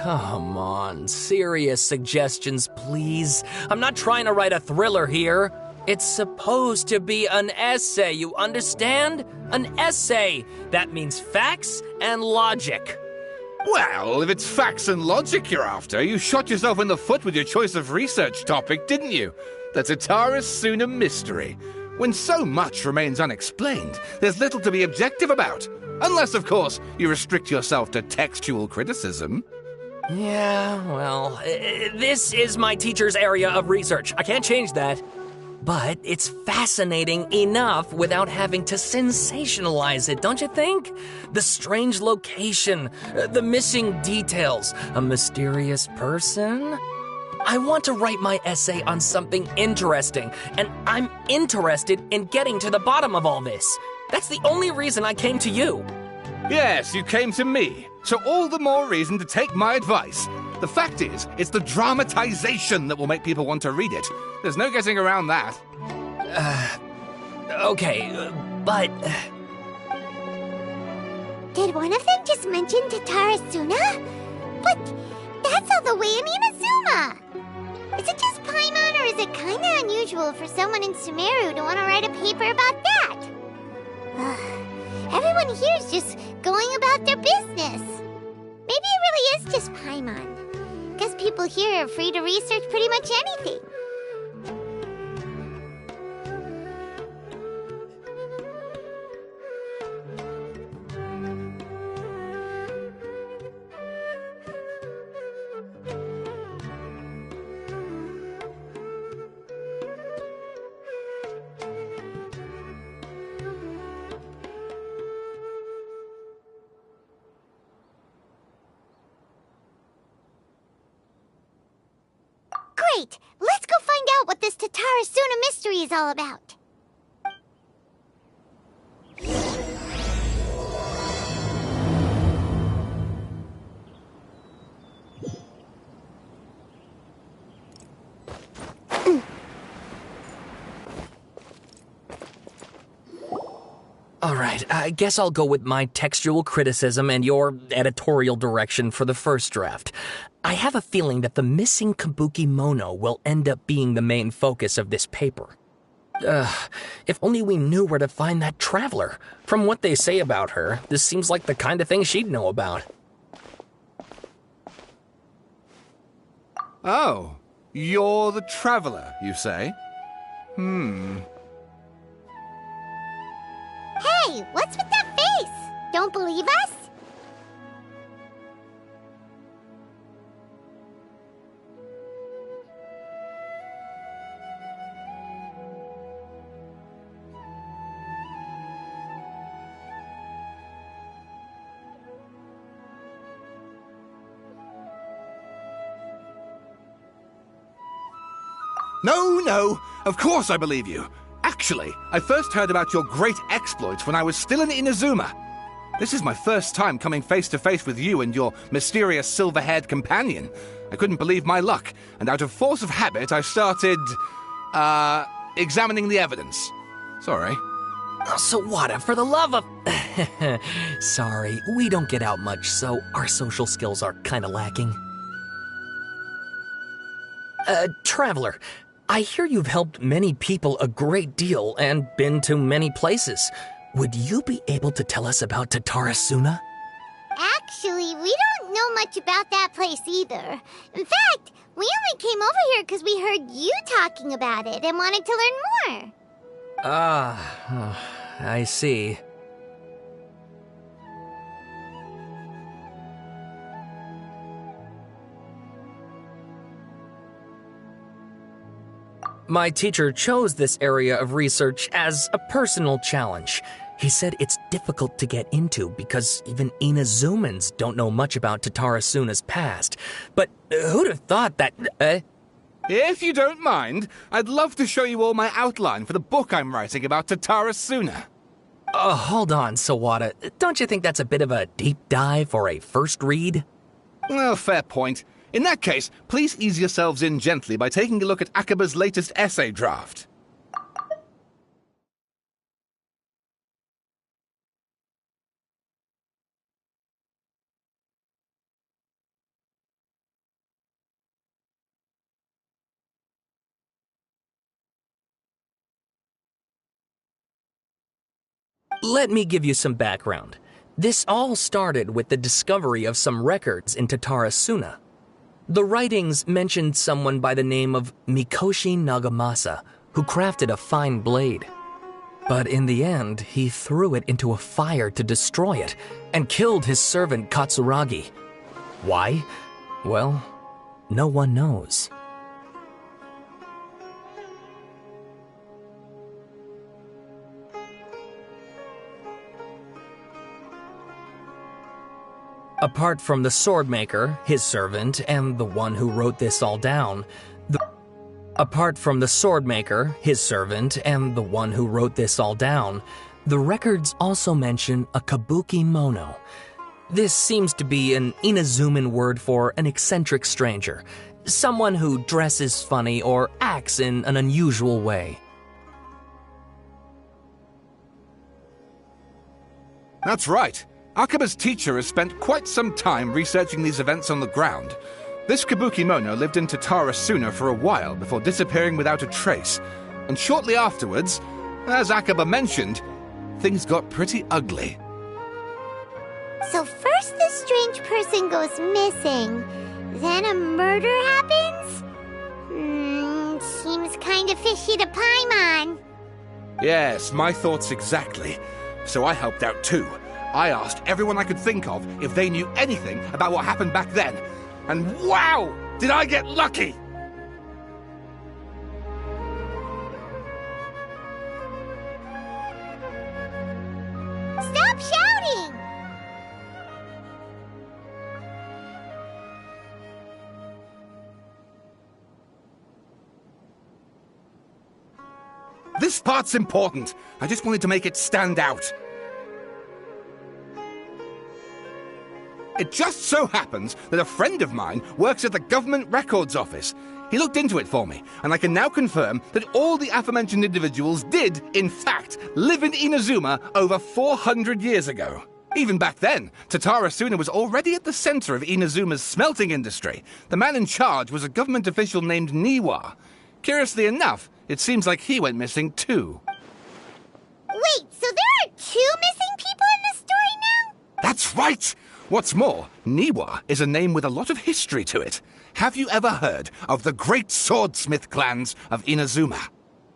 Come on, serious suggestions, please. I'm not trying to write a thriller here. It's supposed to be an essay, you understand? An essay. That means facts and logic. Well, if it's facts and logic you're after, you shot yourself in the foot with your choice of research topic, didn't you? The Tataris Suna mystery. When so much remains unexplained, there's little to be objective about. Unless, of course, you restrict yourself to textual criticism. Yeah, well, this is my teacher's area of research. I can't change that. But it's fascinating enough without having to sensationalize it, don't you think? The strange location, the missing details, a mysterious person. I want to write my essay on something interesting, and I'm interested in getting to the bottom of all this. That's the only reason I came to you. Yes, you came to me, so all the more reason to take my advice. The fact is, it's the dramatization that will make people want to read it. There's no getting around that. Okay, but... Did one of them just mention Tataris Suna? But that's all the way in Inazuma! Is it just Paimon, or is it kinda unusual for someone in Sumeru to want to write a paper about that? Everyone here's just going about their business. is just Paimon. Guess people here are free to research pretty much anything. Great! Let's go find out what this Tatarasuna mystery is all about. All right, I guess I'll go with my textual criticism and your editorial direction for the first draft. I have a feeling that the missing Kabuki Mono will end up being the main focus of this paper. If only we knew where to find that traveler. From what they say about her, this seems like the kind of thing she'd know about. Oh, you're the traveler, you say? Hey, what's with that face? Don't believe us? No, of course I believe you. Actually, I first heard about your great exploits when I was still in Inazuma. This is my first time coming face to face with you and your mysterious silver-haired companion. I couldn't believe my luck, and out of force of habit, I started, examining the evidence. Sorry. Sawada, for the love of... Sorry, we don't get out much, so our social skills are kinda lacking. Traveler, I hear you've helped many people a great deal and been to many places. Would you be able to tell us about Tatarasuna? Actually, we don't know much about that place either. In fact, we only came over here because we heard you talking about it and wanted to learn more. I see. My teacher chose this area of research as a personal challenge. He said it's difficult to get into because even Inazumans don't know much about Tatarasuna's past. But who'd have thought that... If you don't mind, I'd love to show you all my outline for the book I'm writing about Tatarasuna. Hold on, Sawada. Don't you think that's a bit of a deep dive for a first read? Well, fair point. In that case, please ease yourselves in gently by taking a look at Akaba's latest essay draft. Let me give you some background. This all started with the discovery of some records in Tatarasuna. The writings mentioned someone by the name of Mikoshi Nagamasa, who crafted a fine blade. But in the end, he threw it into a fire to destroy it, and killed his servant Katsuragi. Why? Well, no one knows. Apart from the swordmaker, his servant, and the one who wrote this all down, the records also mention a kabuki mono. This seems to be an Inazuman word for an eccentric stranger, someone who dresses funny or acts in an unusual way. That's right. Akaba's teacher has spent quite some time researching these events on the ground. This kabuki mono lived in Tatarasuna for a while before disappearing without a trace. And shortly afterwards, as Akaba mentioned, things got pretty ugly. So first this strange person goes missing, then a murder happens? Seems kinda fishy to Paimon. Yes, my thoughts exactly. So I helped out too. I asked everyone I could think of if they knew anything about what happened back then. And wow! Did I get lucky! Stop shouting! This part's important. I just wanted to make it stand out. It just so happens that a friend of mine works at the Government Records Office. He looked into it for me, and I can now confirm that all the aforementioned individuals did, in fact, live in Inazuma over 400 years ago. Even back then, Tatara Suna was already at the center of Inazuma's smelting industry. The man in charge was a government official named Niwa. Curiously enough, it seems like he went missing too. Wait, so there are 2 missing people in the story now? That's right! What's more, Niwa is a name with a lot of history to it. Have you ever heard of the great swordsmith clans of Inazuma?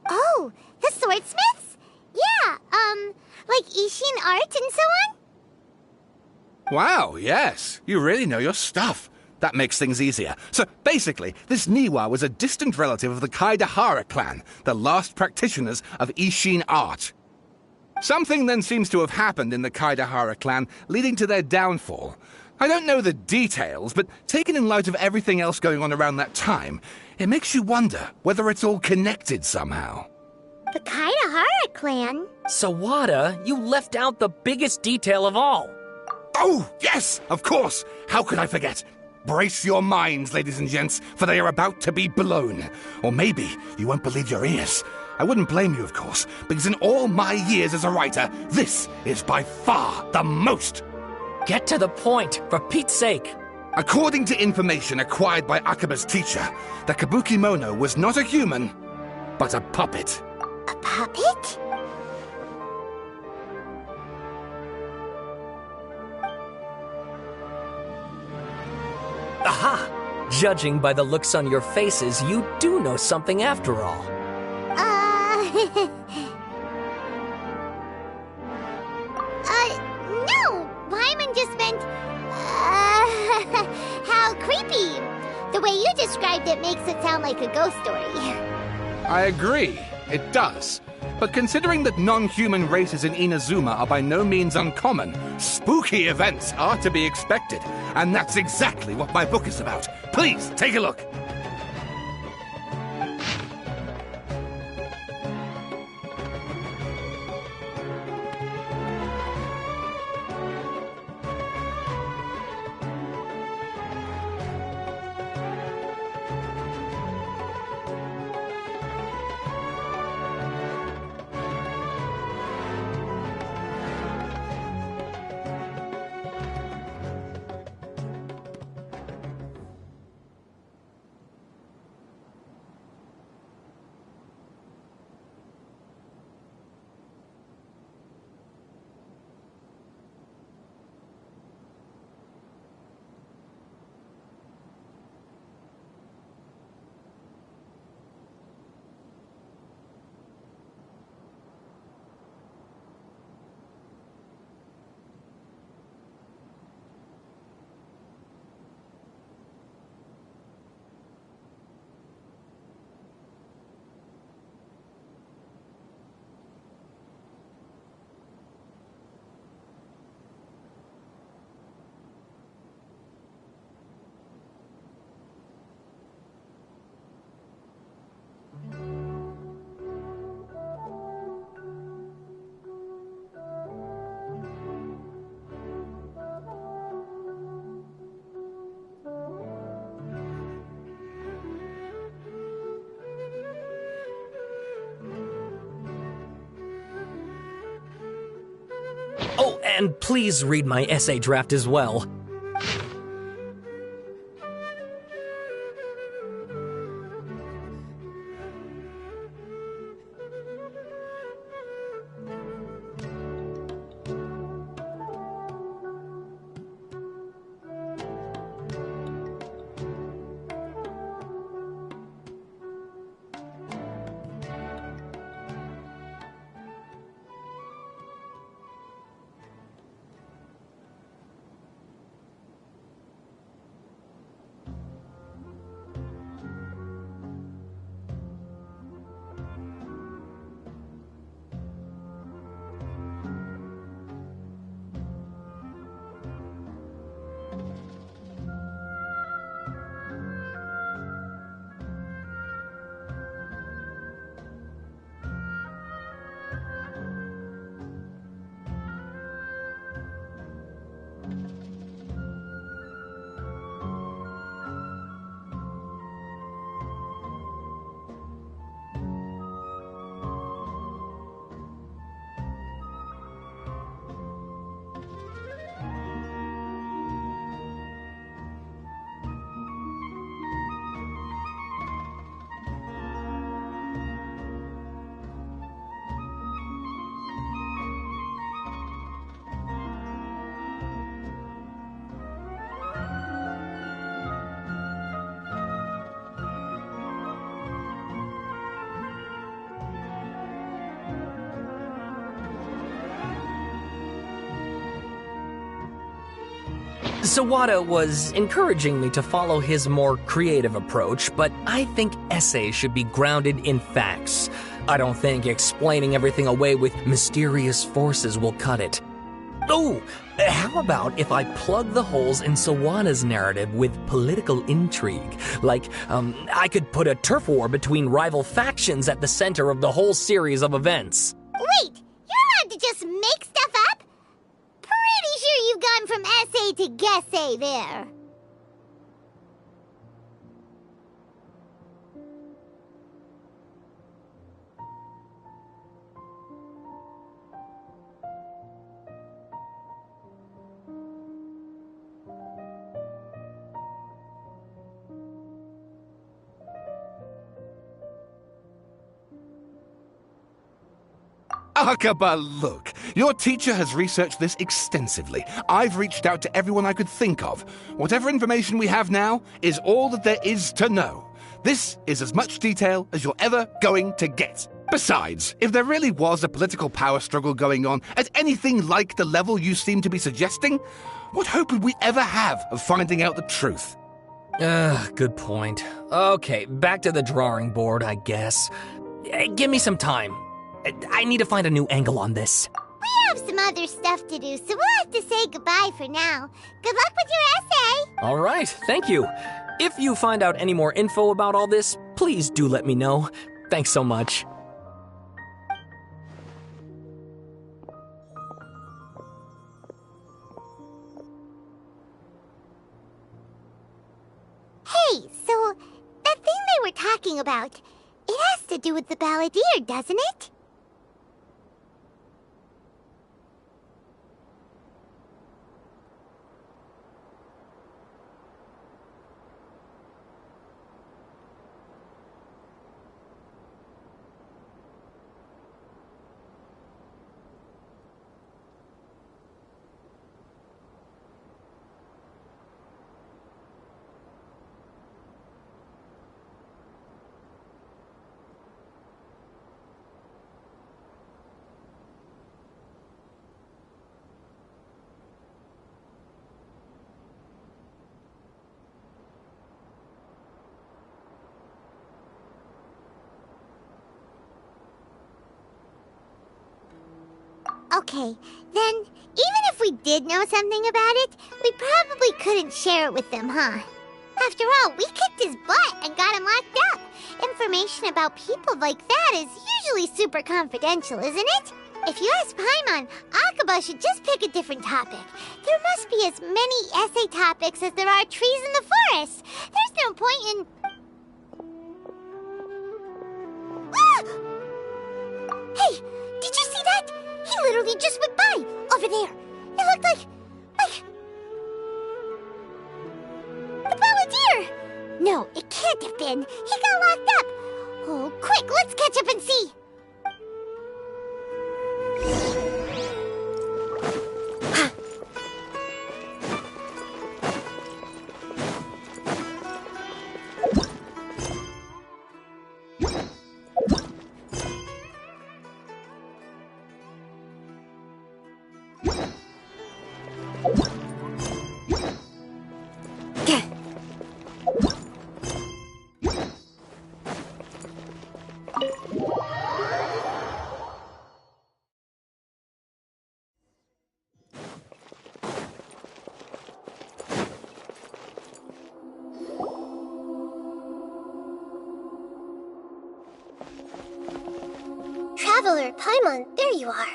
Oh, the swordsmiths? Yeah, like Ishin art and so on? Wow, yes. You really know your stuff. That makes things easier. So basically, this Niwa was a distant relative of the Kaidahara clan, the last practitioners of Ishin art. Something then seems to have happened in the Kaidahara clan, leading to their downfall. I don't know the details, but taken in light of everything else going on around that time, it makes you wonder whether it's all connected somehow. The Kaidahara clan? Sawada, you left out the biggest detail of all. Oh, yes, of course. How could I forget? Brace your minds, ladies and gents, for they are about to be blown. Or maybe you won't believe your ears. I wouldn't blame you, of course, because in all my years as a writer, this is by far the most. Get to the point, for Pete's sake. According to information acquired by Akaba's teacher, the Kabukimono was not a human, but a puppet. A puppet? Aha! Judging by the looks on your faces, you do know something after all. No! Paimon just meant, how creepy. The way you described it makes it sound like a ghost story. I agree, it does. But considering that non-human races in Inazuma are by no means uncommon, spooky events are to be expected. And that's exactly what my book is about. Please, take a look. Oh, and please read my essay draft as well. Sawada was encouraging me to follow his more creative approach, but I think essays should be grounded in facts. I don't think explaining everything away with mysterious forces will cut it. Oh, how about if I plug the holes in Sawada's narrative with political intrigue? Like, I could put a turf war between rival factions at the center of the whole series of events. Wait, you're allowed to just make stuff up? Pretty sure you've gone from essay to guessay there. Akaba, look. Your teacher has researched this extensively. I've reached out to everyone I could think of. Whatever information we have now is all that there is to know. This is as much detail as you're ever going to get. Besides, if there really was a political power struggle going on at anything like the level you seem to be suggesting, what hope would we ever have of finding out the truth? Good point. Okay, back to the drawing board, I guess. Give me some time. I need to find a new angle on this. We have some other stuff to do, so we'll have to say goodbye for now. Good luck with your essay! All right, thank you. If you find out any more info about all this, please do let me know. Thanks so much. Hey, so that thing they were talking about, it has to do with the balladeer, doesn't it? Okay, then, even if we did know something about it, we probably couldn't share it with them, huh? After all, we kicked his butt and got him locked up. Information about people like that is usually super confidential, isn't it? If you ask Paimon, Akaba should just pick a different topic. There must be as many essay topics as there are trees in the forest. There's no point in... Ah! Hey, did you see that? He literally just went by, over there. It looked like... the balladeer! No, it can't have been. He got locked up. Oh, quick, let's catch up and see. Traveler, Paimon, there you are.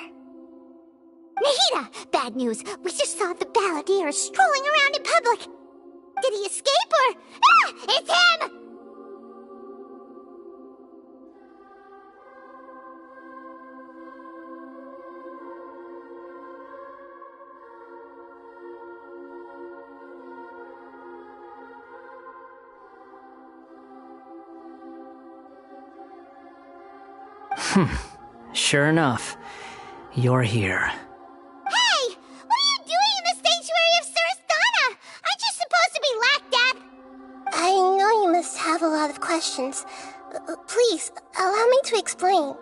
Nahida! Bad news. We just saw the balladeer strolling around in public. Did he escape or... Ah! It's him! Sure enough, you're here. Hey! What are you doing in the sanctuary of Surasthana? Aren't you supposed to be locked up? I know you must have a lot of questions. Please, allow me to explain.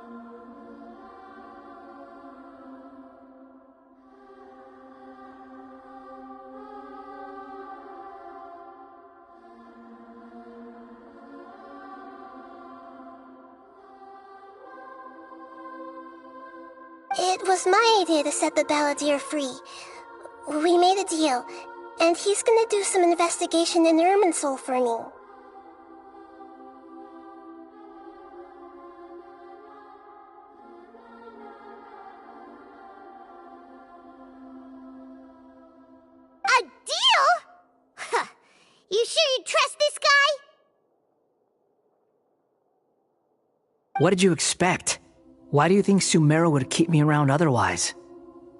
It was my idea to set the balladeer free. We made a deal, and he's gonna do some investigation in Irminsul for me. A deal? Huh. You sure you trust this guy? What did you expect? Why do you think Sumeru would keep me around otherwise?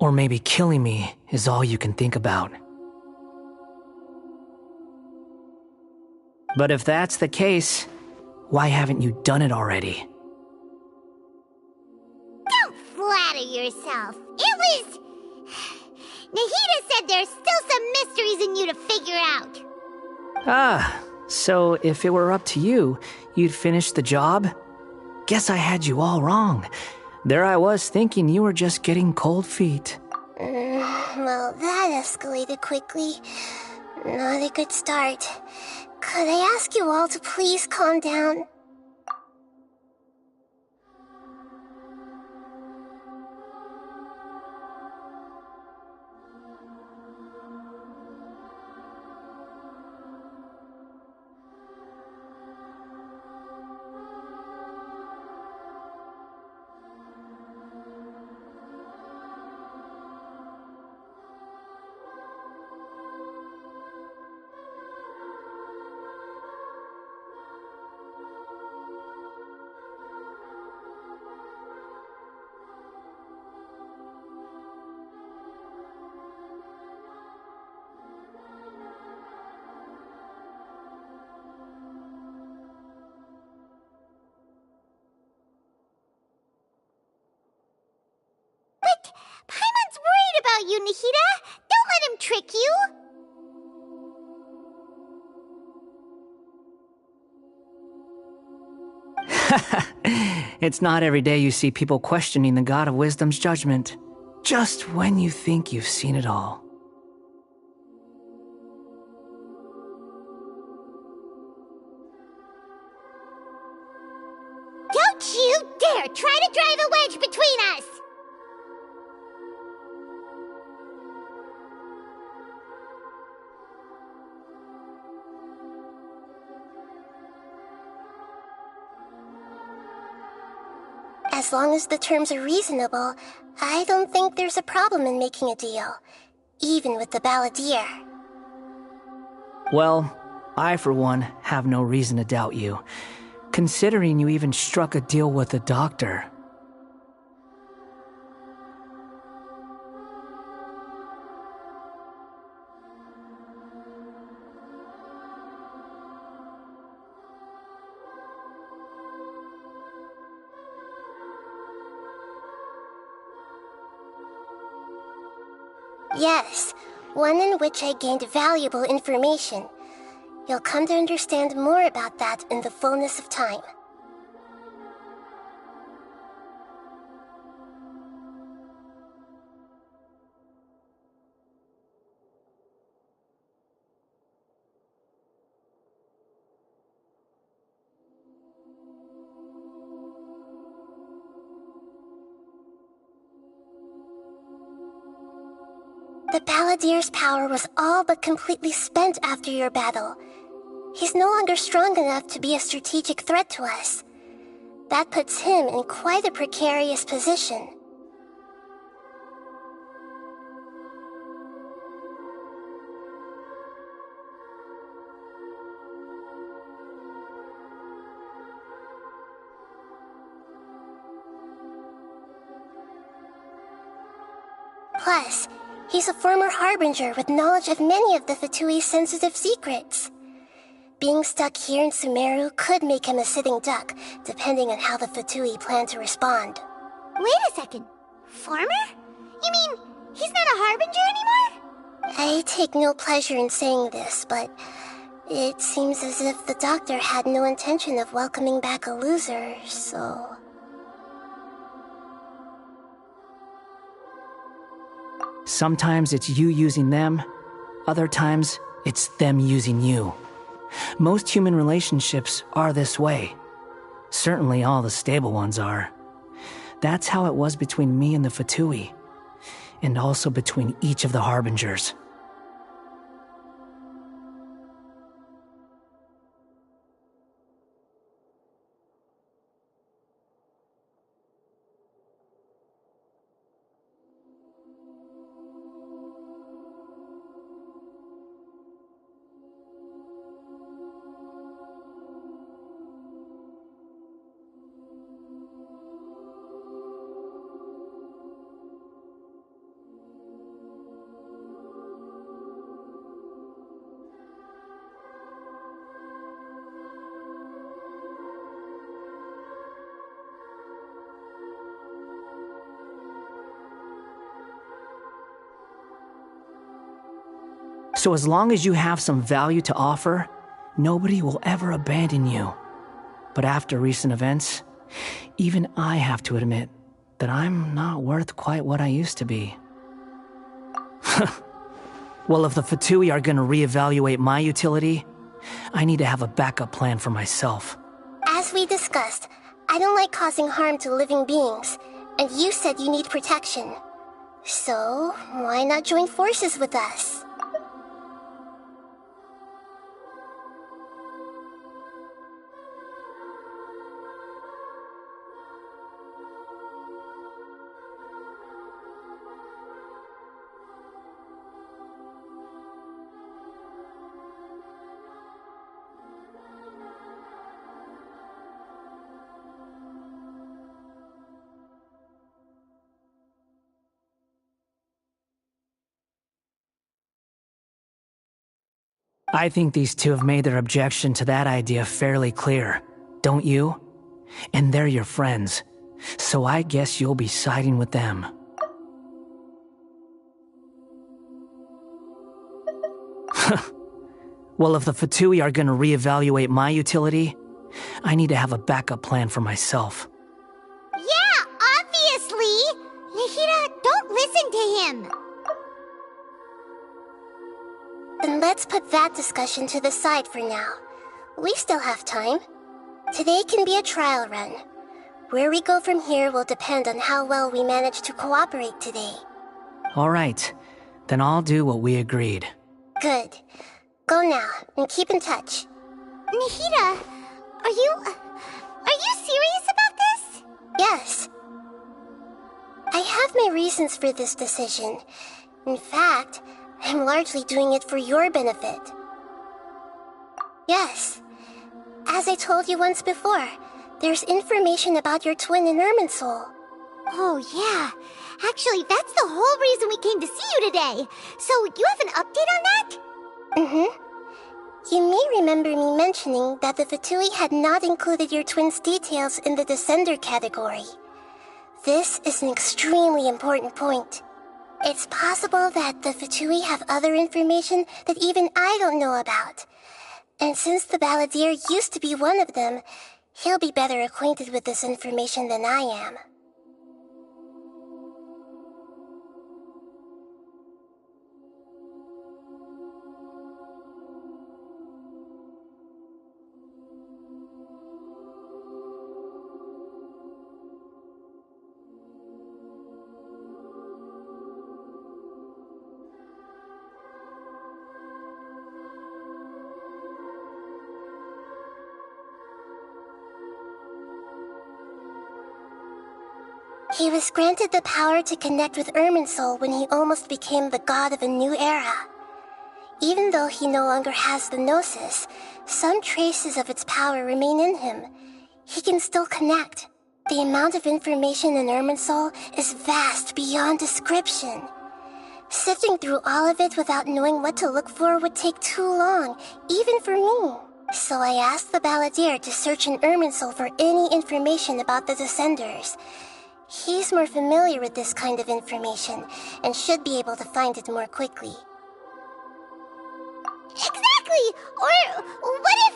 Or maybe killing me is all you can think about. But if that's the case, why haven't you done it already? Don't flatter yourself. It was... Nahida said there's still some mysteries in you to figure out. Ah, so if it were up to you, you'd finish the job? Guess I had you all wrong. There I was thinking you were just getting cold feet. Well, that escalated quickly. Not a good start. Could I ask you all to please calm down? But Paimon's worried about you, Nahida. Don't let him trick you. It's not every day you see people questioning the God of Wisdom's judgment. Just when you think you've seen it all. Don't you dare try to drive a wedge between us! As long as the terms are reasonable, I don't think there's a problem in making a deal, even with the balladeer. Well, I for one have no reason to doubt you, considering you even struck a deal with the doctor. Yes, one in which I gained valuable information. You'll come to understand more about that in the fullness of time. The balladeer's power was all but completely spent after your battle. He's no longer strong enough to be a strategic threat to us. That puts him in quite a precarious position. Plus, he's a former harbinger with knowledge of many of the Fatui's sensitive secrets. Being stuck here in Sumeru could make him a sitting duck, depending on how the Fatui plan to respond. Wait a second. Former? You mean he's not a harbinger anymore? I take no pleasure in saying this, but it seems as if the doctor had no intention of welcoming back a loser, so... Sometimes it's you using them, other times it's them using you. Most human relationships are this way. Certainly all the stable ones are. That's how it was between me and the Fatui, and also between each of the Harbingers. So as long as you have some value to offer, nobody will ever abandon you. But after recent events, even I have to admit that I'm not worth quite what I used to be. Well, if the Fatui are gonna reevaluate my utility, I need to have a backup plan for myself. As we discussed, I don't like causing harm to living beings, and you said you need protection. So, why not join forces with us? I think these two have made their objection to that idea fairly clear, don't you? And they're your friends, so I guess you'll be siding with them. Well, if the Fatui are gonna reevaluate my utility, I need to have a backup plan for myself. Yeah, obviously! Nahida, don't listen to him! Then let's put that discussion to the side for now. We still have time. Today can be a trial run. Where we go from here will depend on how well we manage to cooperate today. All right, then I'll do what we agreed. Good. Go now, and keep in touch. Nahida, are you serious about this? Yes. I have my reasons for this decision. In fact, I'm largely doing it for your benefit. Yes. As I told you once before, there's information about your twin in Irminsul. Oh, yeah. Actually, that's the whole reason we came to see you today. So, you have an update on that? Mm-hmm. You may remember me mentioning that the Fatui had not included your twin's details in the Descender category. This is an extremely important point. It's possible that the Fatui have other information that even I don't know about. And since the Balladeer used to be one of them, he'll be better acquainted with this information than I am. He was granted the power to connect with Irminsul when he almost became the god of a new era. Even though he no longer has the Gnosis, some traces of its power remain in him. He can still connect. The amount of information in Irminsul is vast beyond description. Sifting through all of it without knowing what to look for would take too long, even for me. So I asked the Balladeer to search in Irminsul for any information about the Descenders. He's more familiar with this kind of information, and should be able to find it more quickly. Exactly! Or what if...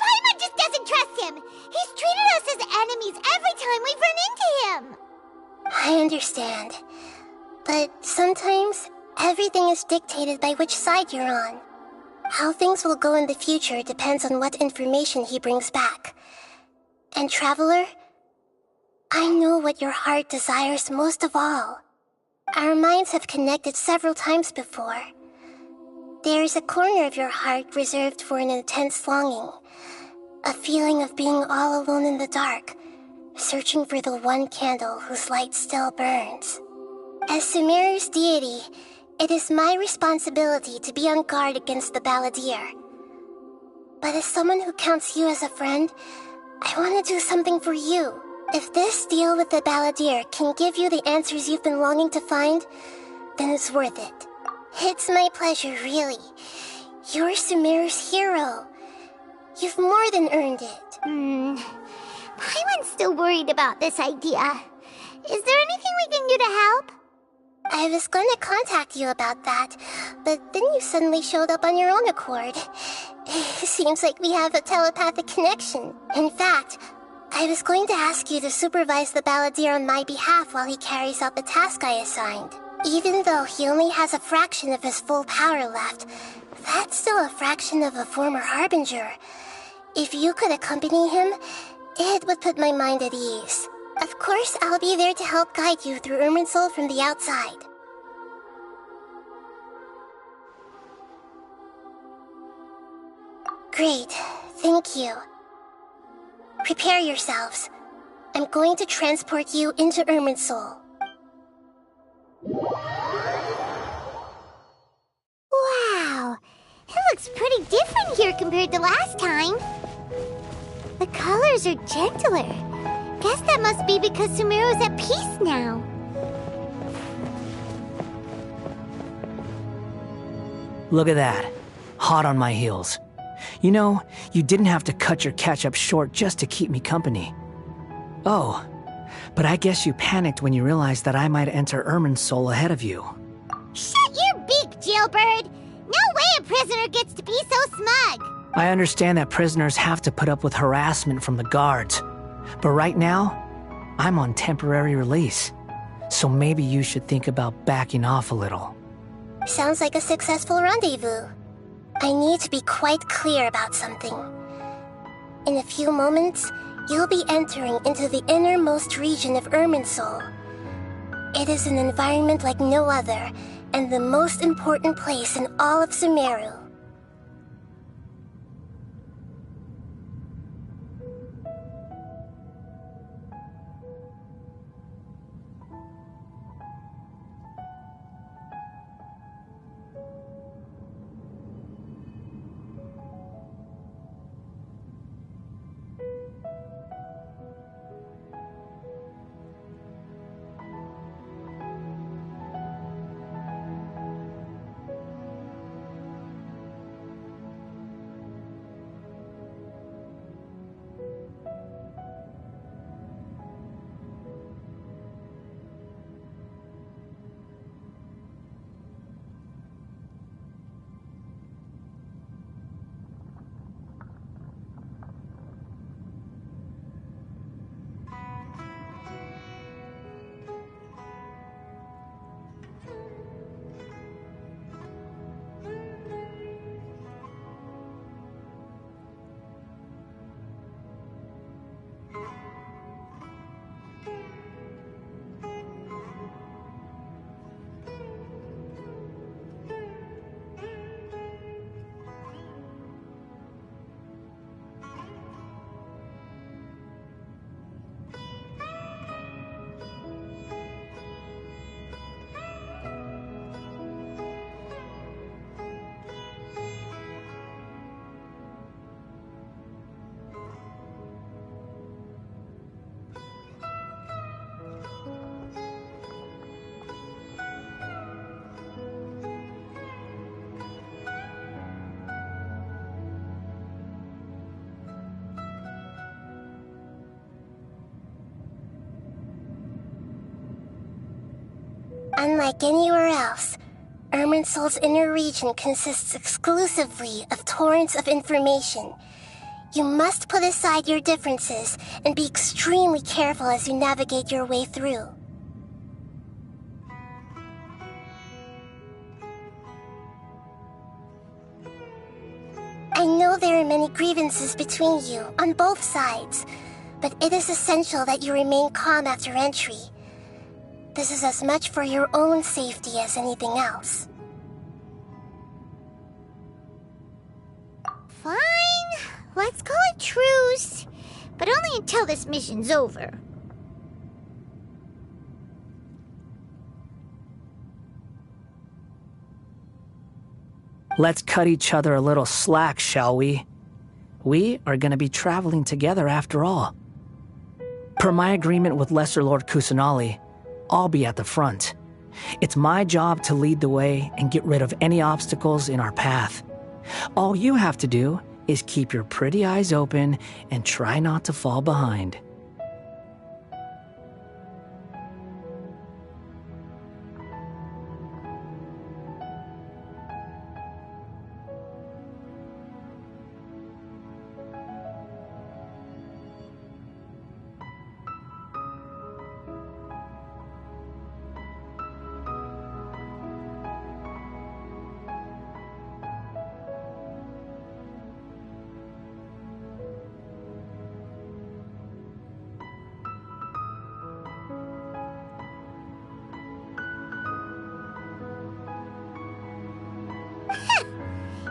Paimon just doesn't trust him! He's treated us as enemies every time we've run into him! I understand. But sometimes, everything is dictated by which side you're on. How things will go in the future depends on what information he brings back. And Traveler... I know what your heart desires most of all. Our minds have connected several times before. There is a corner of your heart reserved for an intense longing, a feeling of being all alone in the dark, searching for the one candle whose light still burns. As Sumeru's deity, it is my responsibility to be on guard against the balladeer. But as someone who counts you as a friend, I want to do something for you. If this deal with the balladeer can give you the answers you've been longing to find, then it's worth it. It's my pleasure, really. You're Sumeru's hero. You've more than earned it. Paimon's still worried about this idea. Is there anything we can do to help? I was going to contact you about that, but then you suddenly showed up on your own accord. Seems like we have a telepathic connection. In fact, I was going to ask you to supervise the balladeer on my behalf while he carries out the task I assigned. Even though he only has a fraction of his full power left, that's still a fraction of a former harbinger. If you could accompany him, it would put my mind at ease. Of course, I'll be there to help guide you through Irminsul from the outside. Great, thank you. Prepare yourselves. I'm going to transport you into Irminsul. Wow, it looks pretty different here compared to last time. The colors are gentler. Guess that must be because Sumeru's at peace now. Look at that. Hot on my heels. You know, you didn't have to cut your catch-up short just to keep me company. Oh, but I guess you panicked when you realized that I might enter Irminsul ahead of you. Shut your beak, jailbird! No way a prisoner gets to be so smug! I understand that prisoners have to put up with harassment from the guards. But right now, I'm on temporary release. So maybe you should think about backing off a little. Sounds like a successful rendezvous. I need to be quite clear about something. In a few moments, you'll be entering into the innermost region of Irminsul. It is an environment like no other, and the most important place in all of Sumeru. Unlike anywhere else, Irminsul's inner region consists exclusively of torrents of information. You must put aside your differences and be extremely careful as you navigate your way through. I know there are many grievances between you, on both sides, but it is essential that you remain calm after entry. This is as much for your own safety as anything else. Fine. Let's call it truce. But only until this mission's over. Let's cut each other a little slack, shall we? We are going to be traveling together after all. Per my agreement with Lesser Lord Kusanali, I'll be at the front. It's my job to lead the way and get rid of any obstacles in our path. All you have to do is keep your pretty eyes open and try not to fall behind.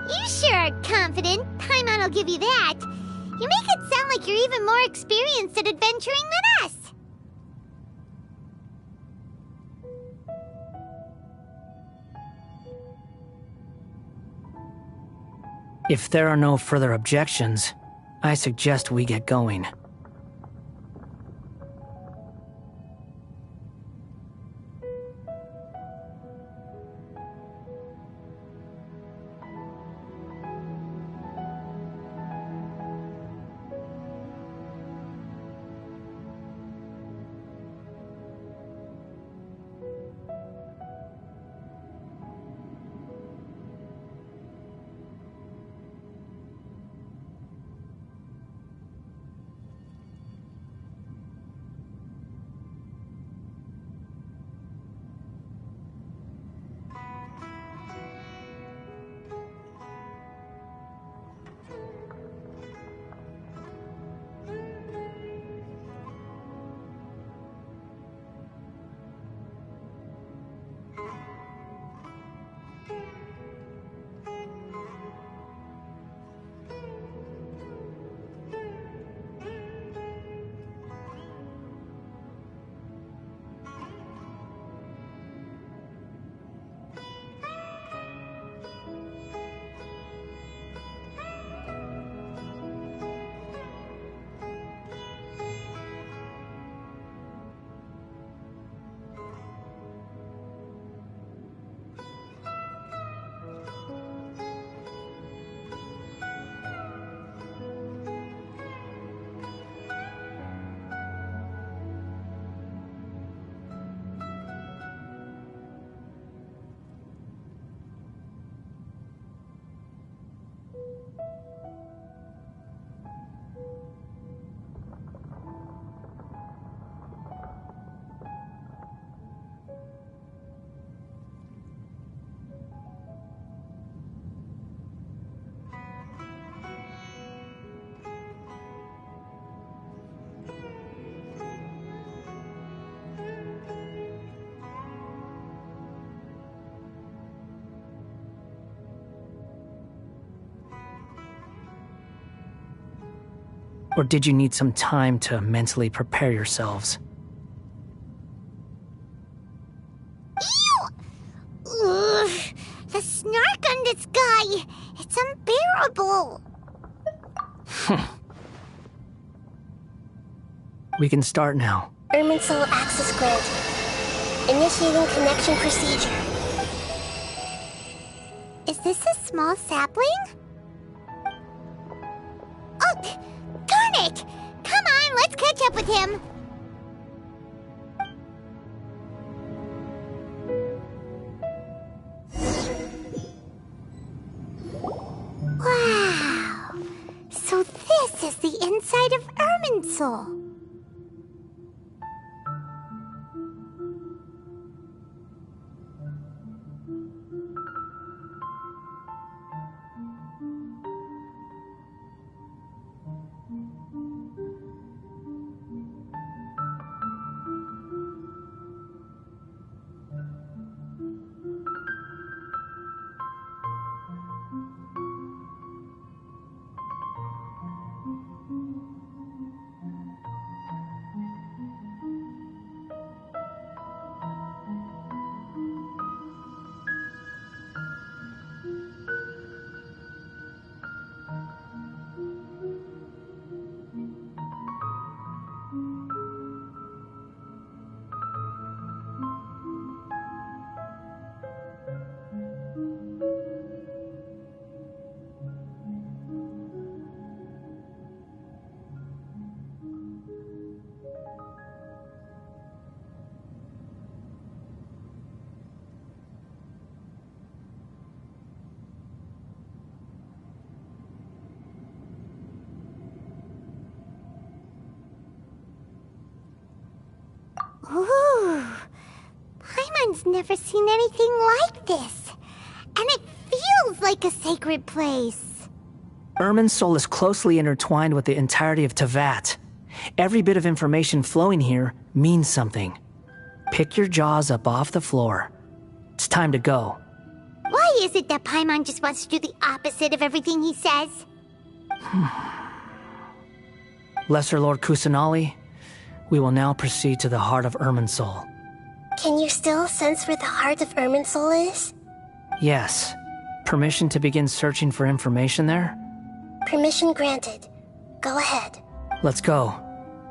You sure are confident. Paimon will give you that. You make it sound like you're even more experienced at adventuring than us. If there are no further objections, I suggest we get going. Or did you need some time to mentally prepare yourselves? Ew! Ugh, the snark on this guy! It's unbearable! We can start now. Irminsul access granted. Initiating connection procedure. Is this a small sapling? Oh, darn it! Come on, let's catch up with him! Wow! So this is the inside of Irminsul. Paimon's never seen anything like this. And it feels like a sacred place. Irminsul is closely intertwined with the entirety of Teyvat. Every bit of information flowing here means something. Pick your jaws up off the floor. It's time to go. Why is it that Paimon just wants to do the opposite of everything he says? Lesser Lord Kusanali, we will now proceed to the heart of Irminsul. Can you still sense where the heart of Irminsul is? Yes. Permission to begin searching for information there? Permission granted. Go ahead. Let's go.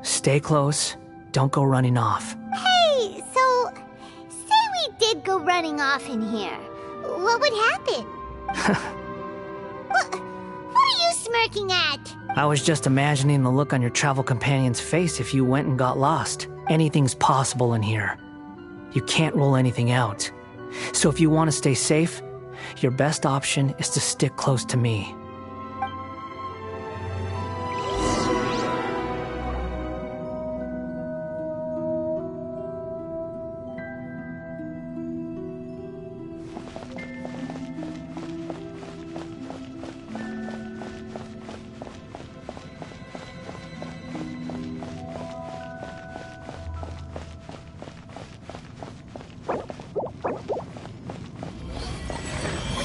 Stay close. Don't go running off. Hey, so... say we did go running off in here. What would happen? What are you smirking at? I was just imagining the look on your travel companion's face if you went and got lost. Anything's possible in here. You can't rule anything out. So if you want to stay safe, your best option is to stick close to me.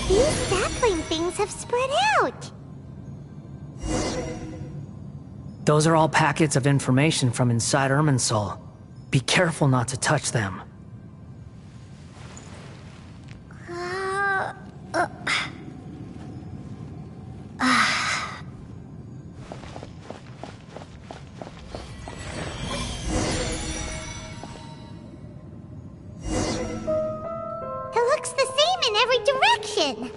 These sapling things have spread out. Those are all packets of information from inside Irminsul. Be careful not to touch them. It looks the same in every direction.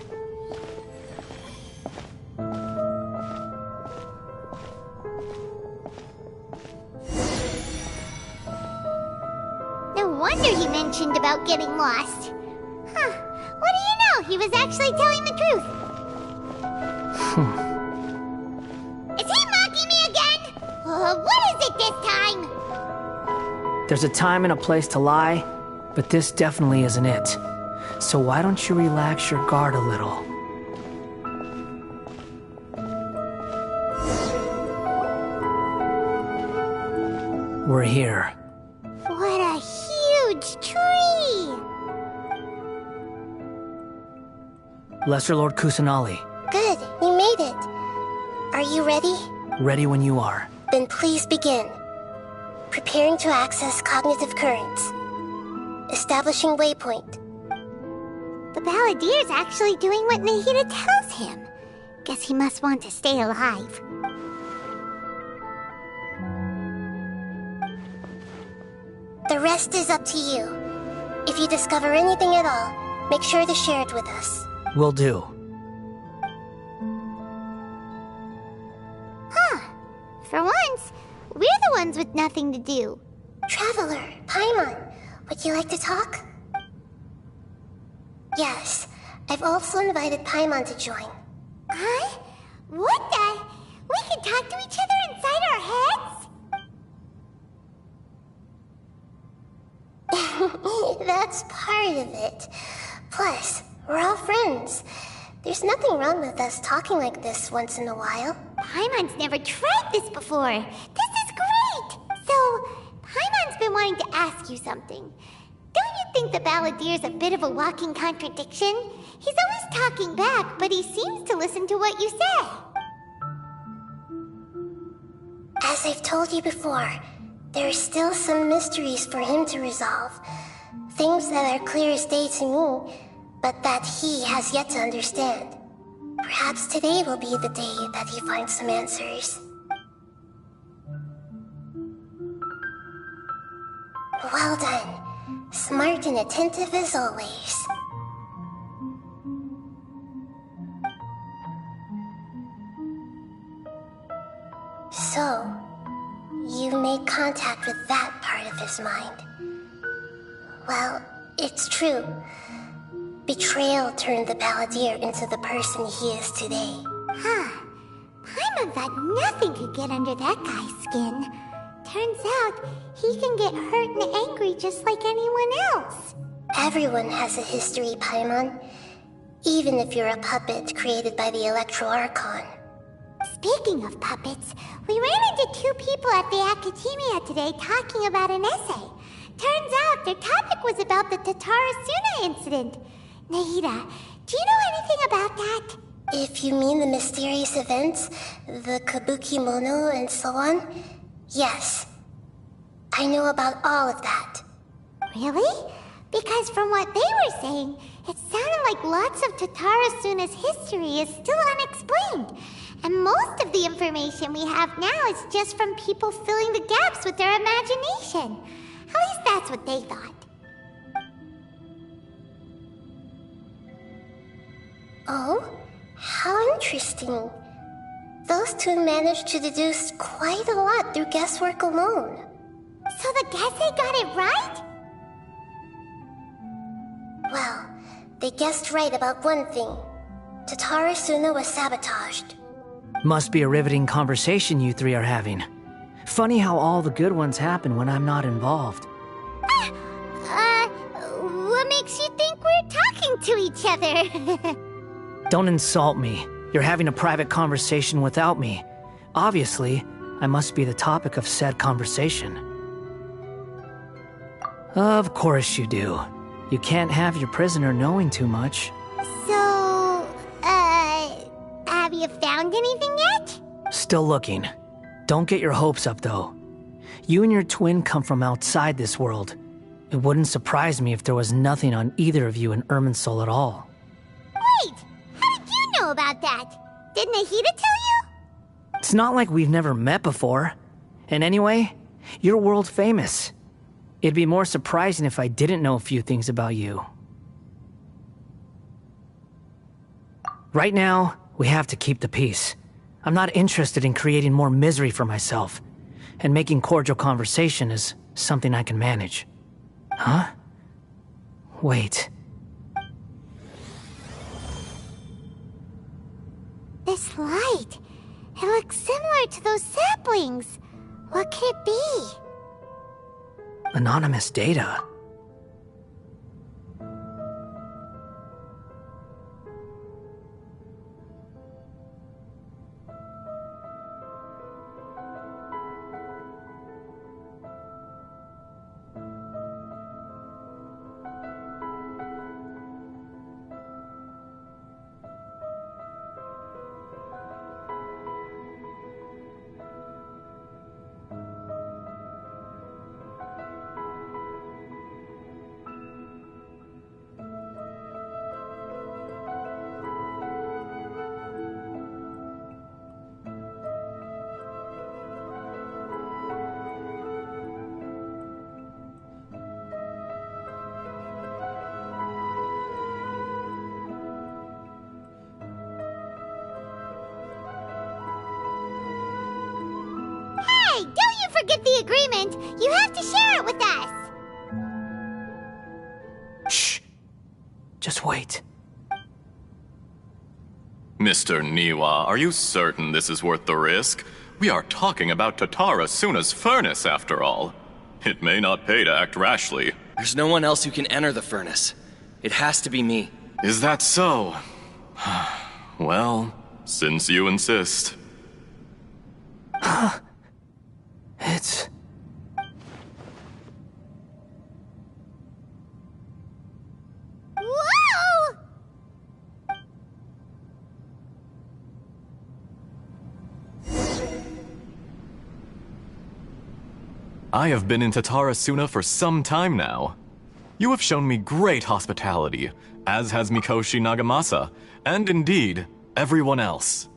No wonder he mentioned about getting lost. Huh. What do you know? He was actually telling the truth. Is he mocking me again? What is it this time? There's a time and a place to lie, but this definitely isn't it. So why don't you relax your guard a little? We're here. What a huge tree! Lesser Lord Kusanali, Good, you made it. Are you ready? ready when you are. Then please begin. Preparing to access cognitive currents. Establishing waypoint. The Balladier's actually doing what Nahida tells him. Guess he must want to stay alive. The rest is up to you. If you discover anything at all, make sure to share it with us. Will do. Huh. For once, we're the ones with nothing to do. Traveler, Paimon, would you like to talk? Yes, I've also invited Paimon to join. Huh? What the? We can talk to each other inside our heads? That's part of it. Plus, we're all friends. There's nothing wrong with us talking like this once in a while. Paimon's never tried this before. This is great! So, Paimon's been wanting to ask you something. Don't you think the Balladier's a bit of a walking contradiction? He's always talking back, but he seems to listen to what you say. As I've told you before, there are still some mysteries for him to resolve. Things that are clear as day to me, but that he has yet to understand. Perhaps today will be the day that he finds some answers. Well done. Smart and attentive as always. So, you made contact with that part of his mind. Well, it's true. Betrayal turned the Balladier into the person he is today. Huh. Paimon thought nothing could get under that guy's skin. Turns out, he can get hurt and angry just like anyone else. Everyone has a history, Paimon. Even if you're a puppet created by the Electro Archon. Speaking of puppets, we ran into two people at the Academia today talking about an essay. Turns out their topic was about the Tatarasuna incident. Nahida, do you know anything about that? If you mean the mysterious events, the kabuki mono and so on, yes. I know about all of that. Really? Because from what they were saying, it sounded like lots of Tatarasuna's history is still unexplained. And most of the information we have now is just from people filling the gaps with their imagination. At least that's what they thought. Oh? How interesting. Those two managed to deduce quite a lot through guesswork alone. So the Gesse got it right? Well, they guessed right about one thing. Tatarasuna was sabotaged. Must be a riveting conversation you three are having. Funny how all the good ones happen when I'm not involved. What makes you think we're talking to each other? Don't insult me. You're having a private conversation without me. Obviously, I must be the topic of said conversation. Of course you do. You can't have your prisoner knowing too much. So, have you found anything yet? Still looking. Don't get your hopes up, though. You and your twin come from outside this world. It wouldn't surprise me if there was nothing on either of you in Irminsul at all. Wait! How did you know about that? Did Nahida tell you? It's not like we've never met before. And anyway, you're world famous. It'd be more surprising if I didn't know a few things about you. Right now, we have to keep the peace. I'm not interested in creating more misery for myself. And making cordial conversation is something I can manage. Huh? Wait. This light. It looks similar to those saplings. What could it be? Anonymous data. Hey, don't you forget the agreement! You have to share it with us! Shh! Just wait. Mr. Niwa, are you certain this is worth the risk? We are talking about Tatarasuna's furnace, after all. It may not pay to act rashly. There's no one else who can enter the furnace. It has to be me. Is that so? Well, since you insist. It's... Whoa! I have been in Tatarasuna for some time now. You have shown me great hospitality, as has Mikoshi Nagamasa, and indeed, everyone else.